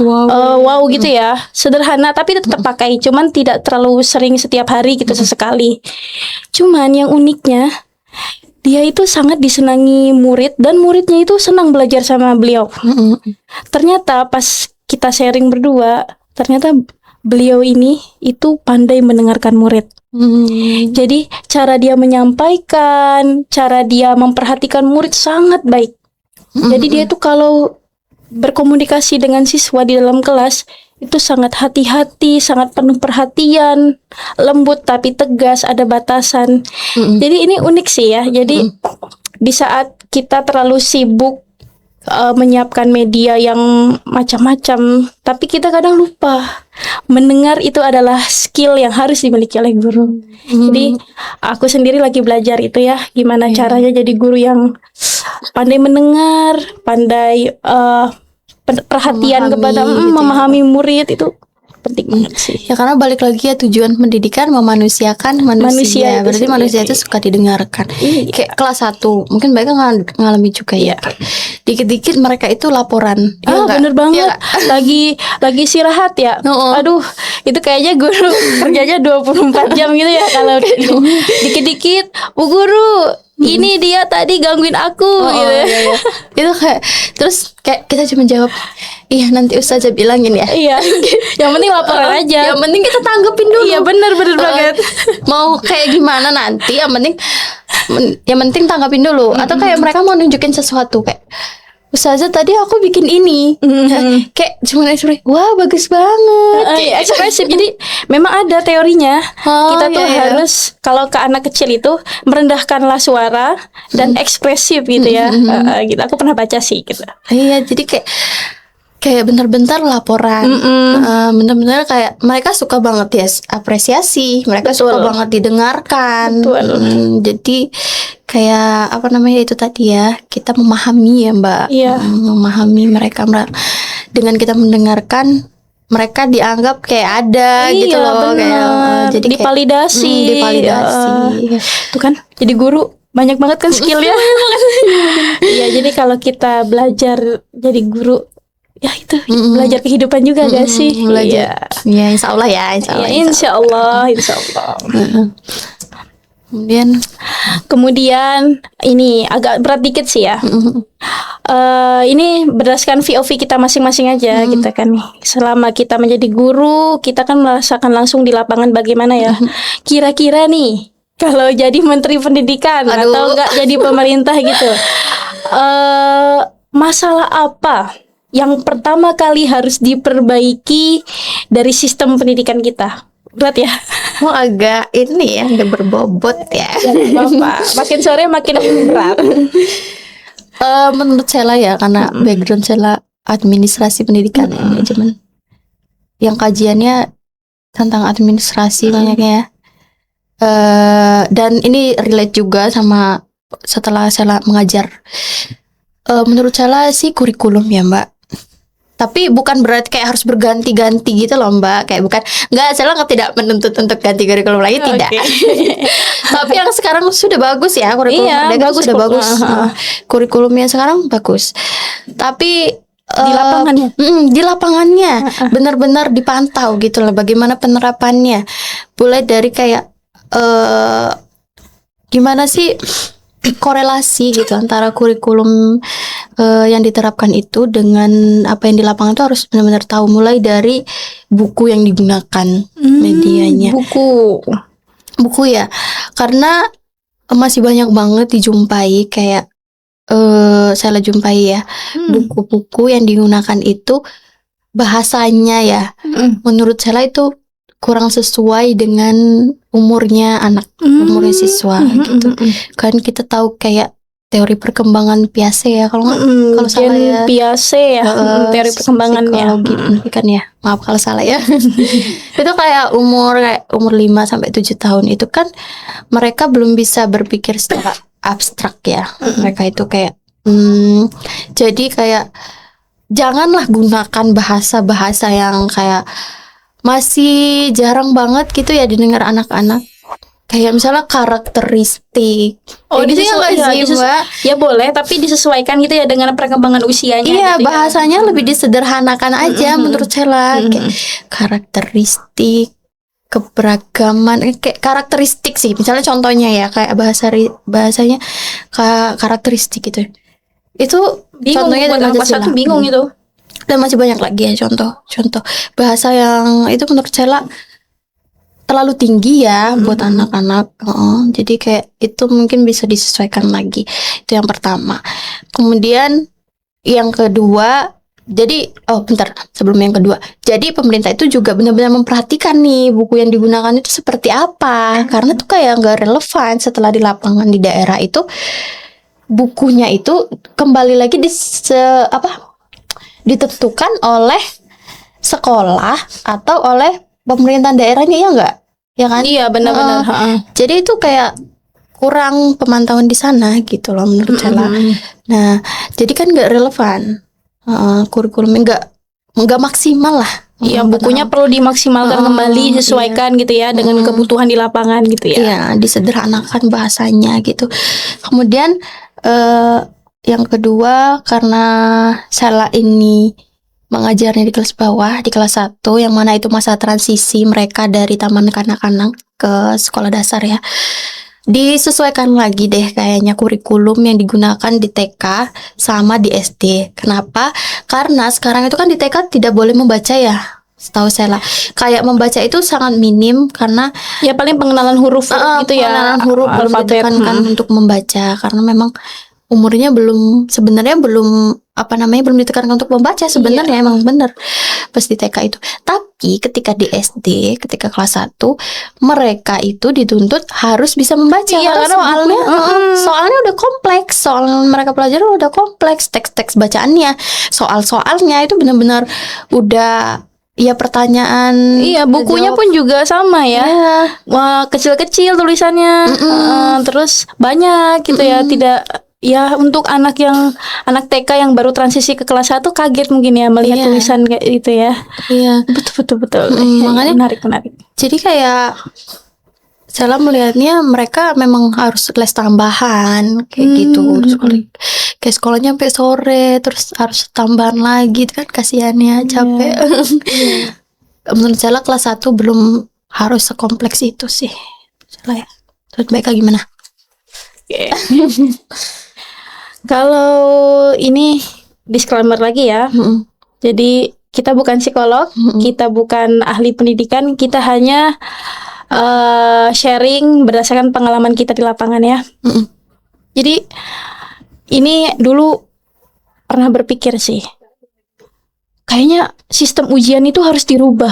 wow gitu ya, sederhana tapi tetap pakai, cuman tidak terlalu sering setiap hari gitu, sesekali. Cuman yang uniknya, dia itu sangat disenangi murid dan muridnya itu senang belajar sama beliau. Ternyata pas kita sharing berdua, ternyata beliau ini itu pandai mendengarkan murid. Jadi cara dia menyampaikan, cara dia memperhatikan murid sangat baik. Jadi dia tuh kalau berkomunikasi dengan siswa di dalam kelas itu sangat hati-hati, sangat penuh perhatian, lembut tapi tegas, ada batasan. Jadi ini unik sih ya. Jadi di saat kita terlalu sibuk menyiapkan media yang macam-macam, tapi kita kadang lupa mendengar itu adalah skill yang harus dimiliki oleh guru. Jadi aku sendiri lagi belajar itu ya, gimana caranya jadi guru yang pandai mendengar, pandai perhatian kepada memahami murid, itu penting banget sih. Ya karena balik lagi ya, tujuan pendidikan memanusiakan manusia. Berarti manusia itu suka didengarkan. Kayak kelas 1 mungkin mereka ngalami juga ya. Dikit-dikit mereka itu laporan. Bener banget. Lagi istirahat ya. Aduh, itu kayaknya guru kerjanya 24 jam gitu ya kalau dikit-dikit, Bu Guru, ini dia tadi gangguin aku gitu. Iya. Itu kayak terus kayak kita cuma jawab, iya nanti Ustazah bilangin ya. Iya. Yang penting laporan aja. Yang penting kita tanggepin dulu. Iya bener banget. Mau kayak gimana nanti, yang penting tanggapin dulu. Atau kayak mereka mau nunjukin sesuatu kayak, Ustazah tadi aku bikin ini. Kayak cuma ekspresi, wah bagus banget. Ekspresif. Jadi memang ada teorinya. Kita tuh harus, kalau ke anak kecil itu merendahkanlah suara dan ekspresif gitu ya. Gitu. Aku pernah baca sih gitu. Iya, jadi kayak bentar-bentar laporan, bentar-bentar kayak mereka suka banget ya apresiasi, mereka suka banget didengarkan. Jadi kayak apa namanya itu tadi ya, kita memahami ya Mbak, memahami mereka dengan kita mendengarkan, mereka dianggap kayak ada gitu loh, kayak jadi divalidasi. Tuh kan, jadi guru banyak banget kan skillnya. Iya, jadi kalau kita belajar jadi guru, ya itu belajar kehidupan juga gak sih? Belajar. Ya insya Allah ya, insya Allah. Kemudian ini agak berat dikit sih ya. Ini berdasarkan VOV kita masing-masing aja gitu kan. Selama kita menjadi guru, kita kan merasakan langsung di lapangan bagaimana ya. Kira-kira nih kalau jadi menteri pendidikan atau enggak jadi pemerintah gitu, masalah apa yang pertama kali harus diperbaiki dari sistem pendidikan kita? Berat ya? Agak ini ya, agak berbobot ya. Bapak, makin sore makin berat. Menurut saya ya, karena background saya administrasi pendidikan ya, manajemen. Yang kajiannya tentang administrasi banyaknya. Dan ini relate juga sama setelah saya mengajar. Menurut saya sih kurikulum ya Mbak. Tapi bukan berarti kayak harus berganti-ganti gitu loh Mbak. Kayak bukan, enggak, saya tidak menuntut untuk ganti kurikulum lagi, tidak. Tapi yang sekarang sudah bagus ya, kurikulum bagus, sudah bagus. Kurikulumnya sekarang bagus. Tapi di lapangannya, di lapangannya benar-benar dipantau gitu loh, bagaimana penerapannya. Mulai dari kayak gimana sih korelasi gitu antara kurikulum yang diterapkan itu dengan apa yang di lapangan, itu harus benar-benar tahu, mulai dari buku yang digunakan, medianya. Buku ya, karena masih banyak banget dijumpai kayak saya jumpai ya, buku-buku yang digunakan itu bahasanya ya, menurut saya itu kurang sesuai dengan umurnya anak, umurnya siswa gitu. Kan kita tahu kayak teori perkembangan Piaget ya kalau nggak kalau salah ya. Piaget ya, teori perkembangannya. Psikologi pendidikan ya. Maaf kalau salah ya. Itu kayak umur 5 sampai 7 tahun itu kan mereka belum bisa berpikir secara abstrak ya. Mereka itu kayak jadi kayak janganlah gunakan bahasa-bahasa yang kayak masih jarang banget gitu ya didengar anak-anak. Kayak misalnya karakteristik. Gitu ya nggak sih, Mbak? Ya boleh, tapi disesuaikan gitu ya dengan perkembangan usianya. Iya, gitu bahasanya lebih disederhanakan aja menurut saya. Kayak karakteristik, keberagaman, kayak karakteristik sih. Misalnya contohnya ya, kayak bahasanya karakteristik gitu. Itu bingung, contohnya buat dari anak kelas 1 bingung itu. Dan masih banyak lagi ya contoh bahasa yang itu menurut saya terlalu tinggi ya buat anak-anak. Jadi kayak itu mungkin bisa disesuaikan lagi. Itu yang pertama. Kemudian yang kedua, jadi bentar sebelum yang kedua. Jadi pemerintah itu juga benar-benar memperhatikan nih buku yang digunakan itu seperti apa. Karena tuh kayak nggak relevan setelah di lapangan di daerah itu bukunya itu kembali lagi ditentukan oleh sekolah atau oleh pemerintahan daerahnya, ya enggak? Ya kan? Iya, benar-benar. Jadi itu kayak kurang pemantauan di sana gitu loh menurut saya. Nah, jadi kan nggak relevan. Kurikulumnya nggak maksimal lah. Iya, bukunya perlu dimaksimalkan kembali, disesuaikan gitu ya dengan kebutuhan di lapangan gitu ya. Iya, disederhanakan bahasanya gitu. Kemudian yang kedua, karena saya ini mengajarnya di kelas bawah, di kelas 1, yang mana itu masa transisi mereka dari taman kanak-kanak ke sekolah dasar ya. Disesuaikan lagi deh kayaknya kurikulum yang digunakan di TK sama di SD. Kenapa? Karena sekarang itu kan di TK tidak boleh membaca ya. Setahu saya lah, kayak membaca itu sangat minim karena ya paling pengenalan huruf gitu ya. Pengenalan huruf belum ditekankan untuk membaca karena memang umurnya belum belum ditekankan untuk membaca sebenarnya. Emang bener pas di TK itu. Tapi ketika di SD, ketika kelas 1 mereka itu dituntut harus bisa membaca. Iya, karena soalnya udah kompleks. Soal mereka pelajari udah kompleks, teks-teks bacaannya, soalnya itu benar-benar udah ya pertanyaan. Iya, bukunya pun juga sama ya. Wah, kecil-kecil tulisannya. Terus banyak gitu ya. Tidak ya, untuk anak TK yang baru transisi ke kelas 1 kaget mungkin ya melihat tulisan kayak gitu ya. Iya, betul. Makanya menarik. Jadi kayak saya melihatnya mereka memang harus les tambahan kayak gitu. Kayak sekolahnya sampai sore, terus harus tambahan lagi kan, kasihannya capek. Menurut saya kelas 1 belum harus sekompleks itu sih. Ya. Terus baiknya gimana? Kalau ini disclaimer lagi ya. Jadi kita bukan psikolog, kita bukan ahli pendidikan, kita hanya sharing berdasarkan pengalaman kita di lapangan ya. Jadi ini dulu pernah berpikir sih, kayaknya sistem ujian itu harus dirubah.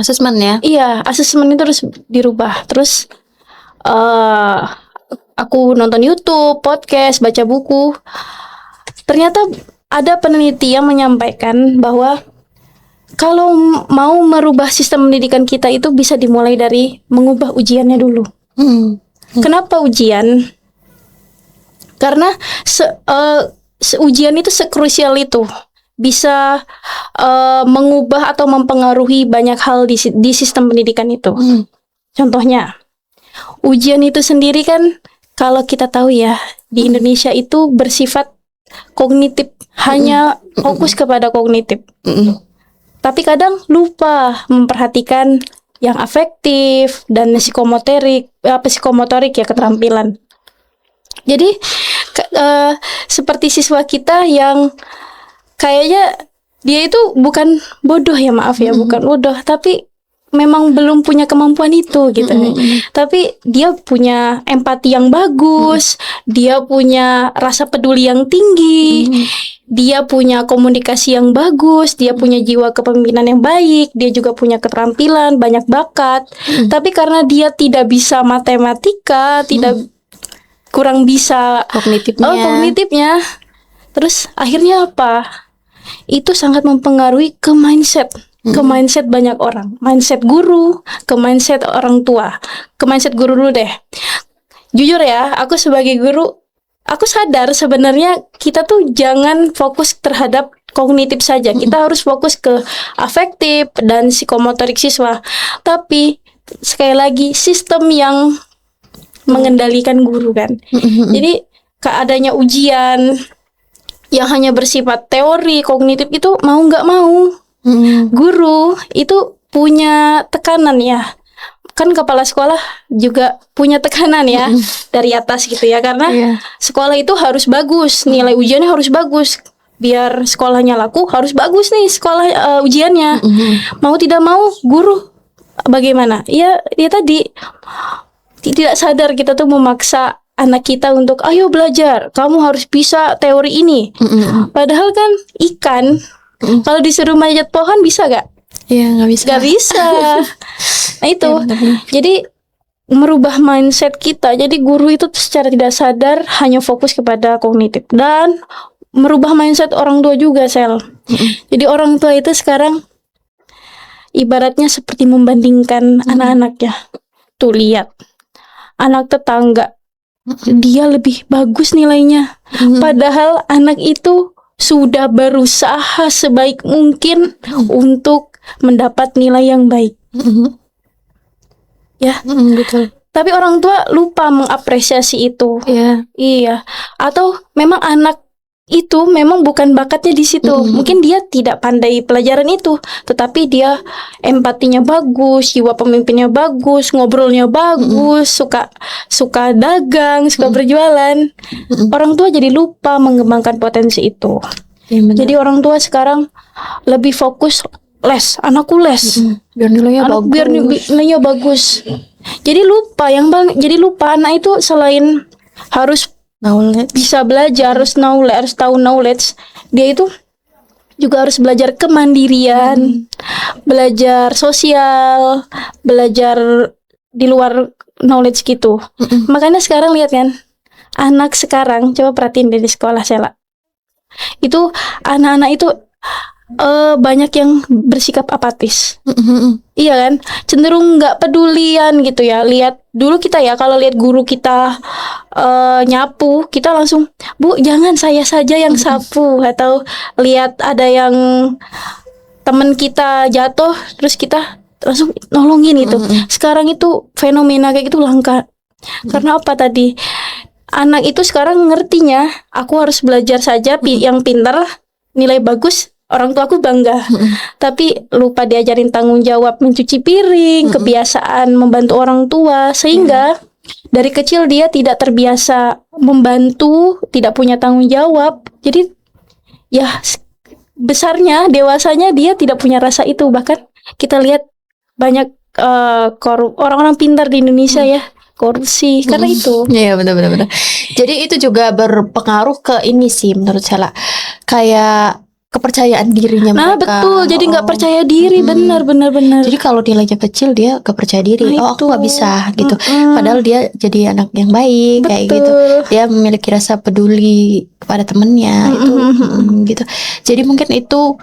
Asesmen ya? Iya, asesmen itu harus dirubah. Terus aku nonton YouTube, podcast, baca buku. Ternyata ada peneliti yang menyampaikan bahwa kalau mau merubah sistem pendidikan kita itu bisa dimulai dari mengubah ujiannya dulu. Kenapa ujian? Karena ujian itu sekrusial itu. Bisa mengubah atau mempengaruhi banyak hal di sistem pendidikan itu. Contohnya, ujian itu sendiri kan, kalau kita tahu ya, di Indonesia itu bersifat kognitif, hanya fokus kepada kognitif. Tapi kadang lupa memperhatikan yang afektif dan psikomotorik ya, keterampilan. Jadi seperti siswa kita yang kayaknya dia itu bukan bodoh ya, maaf ya, bukan bodoh, tapi memang belum punya kemampuan itu gitu. Tapi dia punya empati yang bagus, dia punya rasa peduli yang tinggi, dia punya komunikasi yang bagus, dia punya jiwa kepemimpinan yang baik, dia juga punya keterampilan, banyak bakat. Tapi karena dia tidak bisa matematika, kurang bisa Kognitifnya. kognitifnya. Terus akhirnya apa? Itu sangat mempengaruhi ke mindset. Ke mindset banyak orang. Mindset guru, ke mindset orang tua. Ke mindset guru dulu deh. Jujur ya, aku sebagai guru, aku sadar sebenarnya kita tuh jangan fokus terhadap kognitif saja. Kita harus fokus ke afektif dan psikomotorik siswa. Tapi sekali lagi sistem yang mengendalikan guru kan. Jadi keadaannya ujian yang hanya bersifat teori kognitif itu mau nggak mau guru itu punya tekanan ya. Kan kepala sekolah juga punya tekanan ya dari atas gitu ya, karena sekolah itu harus bagus, nilai ujiannya harus bagus. Biar sekolahnya laku harus bagus nih sekolah ujiannya. Mau tidak mau guru bagaimana? Ya dia tadi tidak sadar kita tuh memaksa anak kita untuk ayo belajar, kamu harus bisa teori ini. Padahal kan ikan kalau disuruh manjat pohon bisa gak? Iya, nggak bisa. Gak bisa. Nah itu, jadi merubah mindset kita. Jadi guru itu secara tidak sadar hanya fokus kepada kognitif dan merubah mindset orang tua juga, Sel. Jadi orang tua itu sekarang ibaratnya seperti membandingkan anak-anaknya. Tuh lihat, anak tetangga dia lebih bagus nilainya. Padahal anak itu sudah berusaha sebaik mungkin untuk mendapat nilai yang baik. Ya, Betul. tapi orang tua lupa mengapresiasi itu. Iya. Iya. Atau memang anak itu memang bukan bakatnya di situ. Mungkin dia tidak pandai pelajaran itu, tetapi dia empatinya bagus, jiwa pemimpinnya bagus, ngobrolnya bagus, suka dagang, suka berjualan. Orang tua jadi lupa mengembangkan potensi itu. Iya, benar. Jadi orang tua sekarang lebih fokus les, anakku les. Biar nilainya bagus. Biar nilainya bagus. Jadi lupa anak itu selain harus Knowledge. bisa belajar, harus tahu knowledge, dia itu juga harus belajar kemandirian, belajar sosial, belajar di luar knowledge gitu. Makanya sekarang lihat kan, anak sekarang coba perhatiin di sekolah Sela. Itu anak-anak itu banyak yang bersikap apatis. Iya kan, cenderung nggak pedulian gitu ya. Lihat dulu kita ya, kalau lihat guru kita nyapu, kita langsung, Bu jangan saya saja yang sapu. Atau lihat ada yang temen kita jatuh, terus kita langsung nolongin itu. Sekarang itu fenomena kayak gitu langka. Karena apa tadi? Anak itu sekarang ngertinya, aku harus belajar saja yang pintar, nilai bagus, orang tua aku bangga. Tapi lupa diajarin tanggung jawab mencuci piring, kebiasaan membantu orang tua, sehingga dari kecil dia tidak terbiasa membantu, tidak punya tanggung jawab. Jadi ya besarnya, dewasanya dia tidak punya rasa itu. Bahkan kita lihat banyak orang-orang pintar di Indonesia ya korupsi karena itu. Iya, benar. Jadi itu juga berpengaruh ke ini sih menurut saya, kayak kepercayaan dirinya Nah mereka. betul, jadi nggak percaya diri, benar. Jadi kalau nilainya kecil dia gak percaya diri. Nah, aku gak itu. bisa gitu. Padahal dia jadi anak yang baik kayak Betul. gitu. Dia memiliki rasa peduli kepada temennya itu gitu. Jadi mungkin itu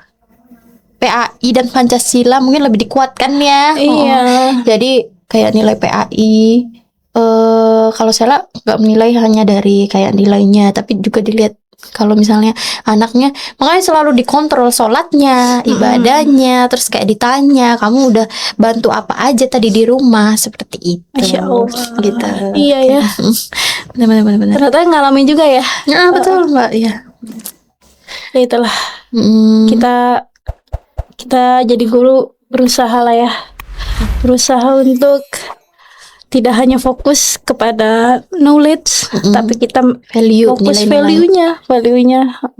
PAI dan Pancasila mungkin lebih dikuatkan ya. Iya. Jadi kayak nilai PAI kalau saya nggak menilai hanya dari kayak nilainya, tapi juga dilihat kalau misalnya anaknya, makanya selalu dikontrol sholatnya, ibadahnya, terus kayak ditanya kamu udah bantu apa aja tadi di rumah, seperti itu. Masya Allah. Gitu. Iya ya. Benar. Ternyata ngalamin juga ya. Ya, betul Mbak. Ya. Ya itulah. Kita jadi guru berusaha lah ya. Berusaha untuk tidak hanya fokus kepada knowledge, tapi kita fokus value-nya.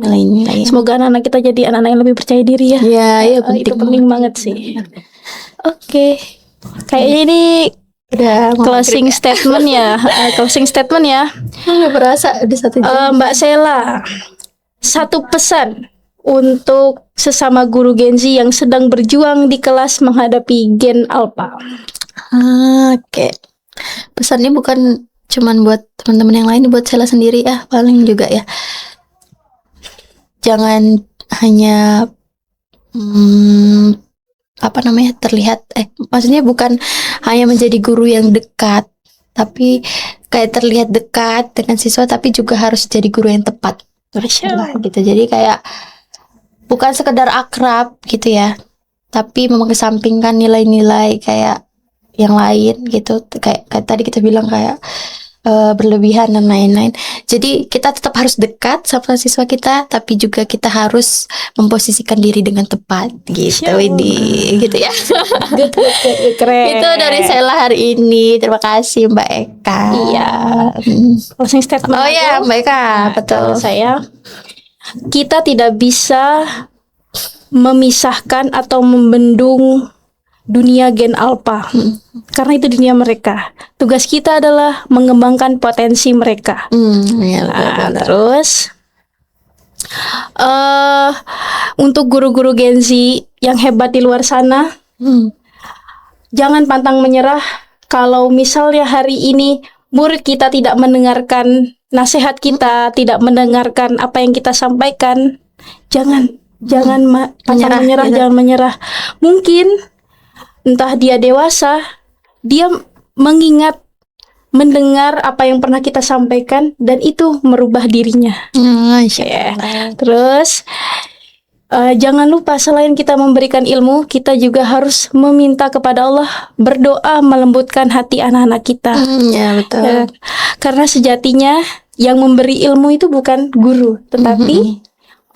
Nilai-nilai. Semoga anak-anak kita jadi anak-anak yang lebih percaya diri ya. Ya, Itu penting banget sih. Oke. Kayaknya ini Udah closing statement ya. Closing statement ya. nggak berasa udah 1 jam. Mbak Sela, satu pesan untuk sesama guru Gen Z yang sedang berjuang di kelas menghadapi Gen Alpha. Oke. Pesannya bukan cuman buat teman-teman yang lain, buat Sela sendiri ya paling juga ya. Jangan hanya terlihat maksudnya bukan hanya menjadi guru yang dekat, tapi kayak terlihat dekat dengan siswa, tapi juga harus jadi guru yang tepat. Masya Allah. Gitu. Jadi kayak bukan sekedar akrab gitu ya, tapi mengesampingkan nilai-nilai kayak yang lain gitu. Kayak tadi kita bilang kayak berlebihan dan lain-lain. Jadi kita tetap harus dekat sama siswa kita, tapi juga kita harus memposisikan diri dengan tepat gitu. Masya Allah. Widih, gitu ya. Good, keren. Itu dari Sela hari ini. Terima kasih Mbak Eka. Iya. Closing statement Oh aku. ya Mbak Eka, betul. Kalau saya, kita tidak bisa memisahkan atau membendung dunia Gen Alpha, karena itu dunia mereka. Tugas kita adalah mengembangkan potensi mereka. Ya, Nah, terus untuk guru-guru Gen Z yang hebat di luar sana, jangan pantang menyerah. Kalau misalnya hari ini murid kita tidak mendengarkan nasihat kita, tidak mendengarkan apa yang kita sampaikan, jangan pantang menyerah, gitu. jangan menyerah. Mungkin entah dia dewasa, dia mendengar apa yang pernah kita sampaikan, dan itu merubah dirinya. Ya. Terus jangan lupa, selain kita memberikan ilmu, kita juga harus meminta kepada Allah, berdoa melembutkan hati anak-anak kita. Ya betul. Karena sejatinya yang memberi ilmu itu bukan guru, tetapi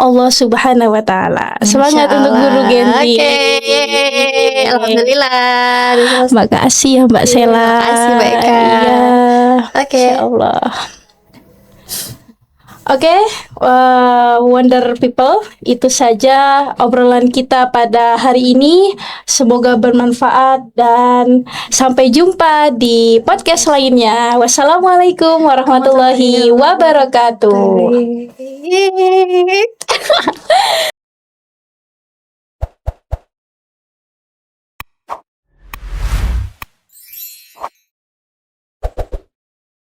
Allah Subhanahu wa Ta'ala. Semangat Masya untuk guru Allah. Gen Z. Oke, alhamdulillah. Makasih ya Mbak Sela. Makasih Mbak Eka. Iya. Oke. Masya Allah. Oke, Wonder People, itu saja obrolan kita pada hari ini. Semoga bermanfaat dan sampai jumpa di podcast lainnya. Wassalamualaikum warahmatullahi wabarakatuh.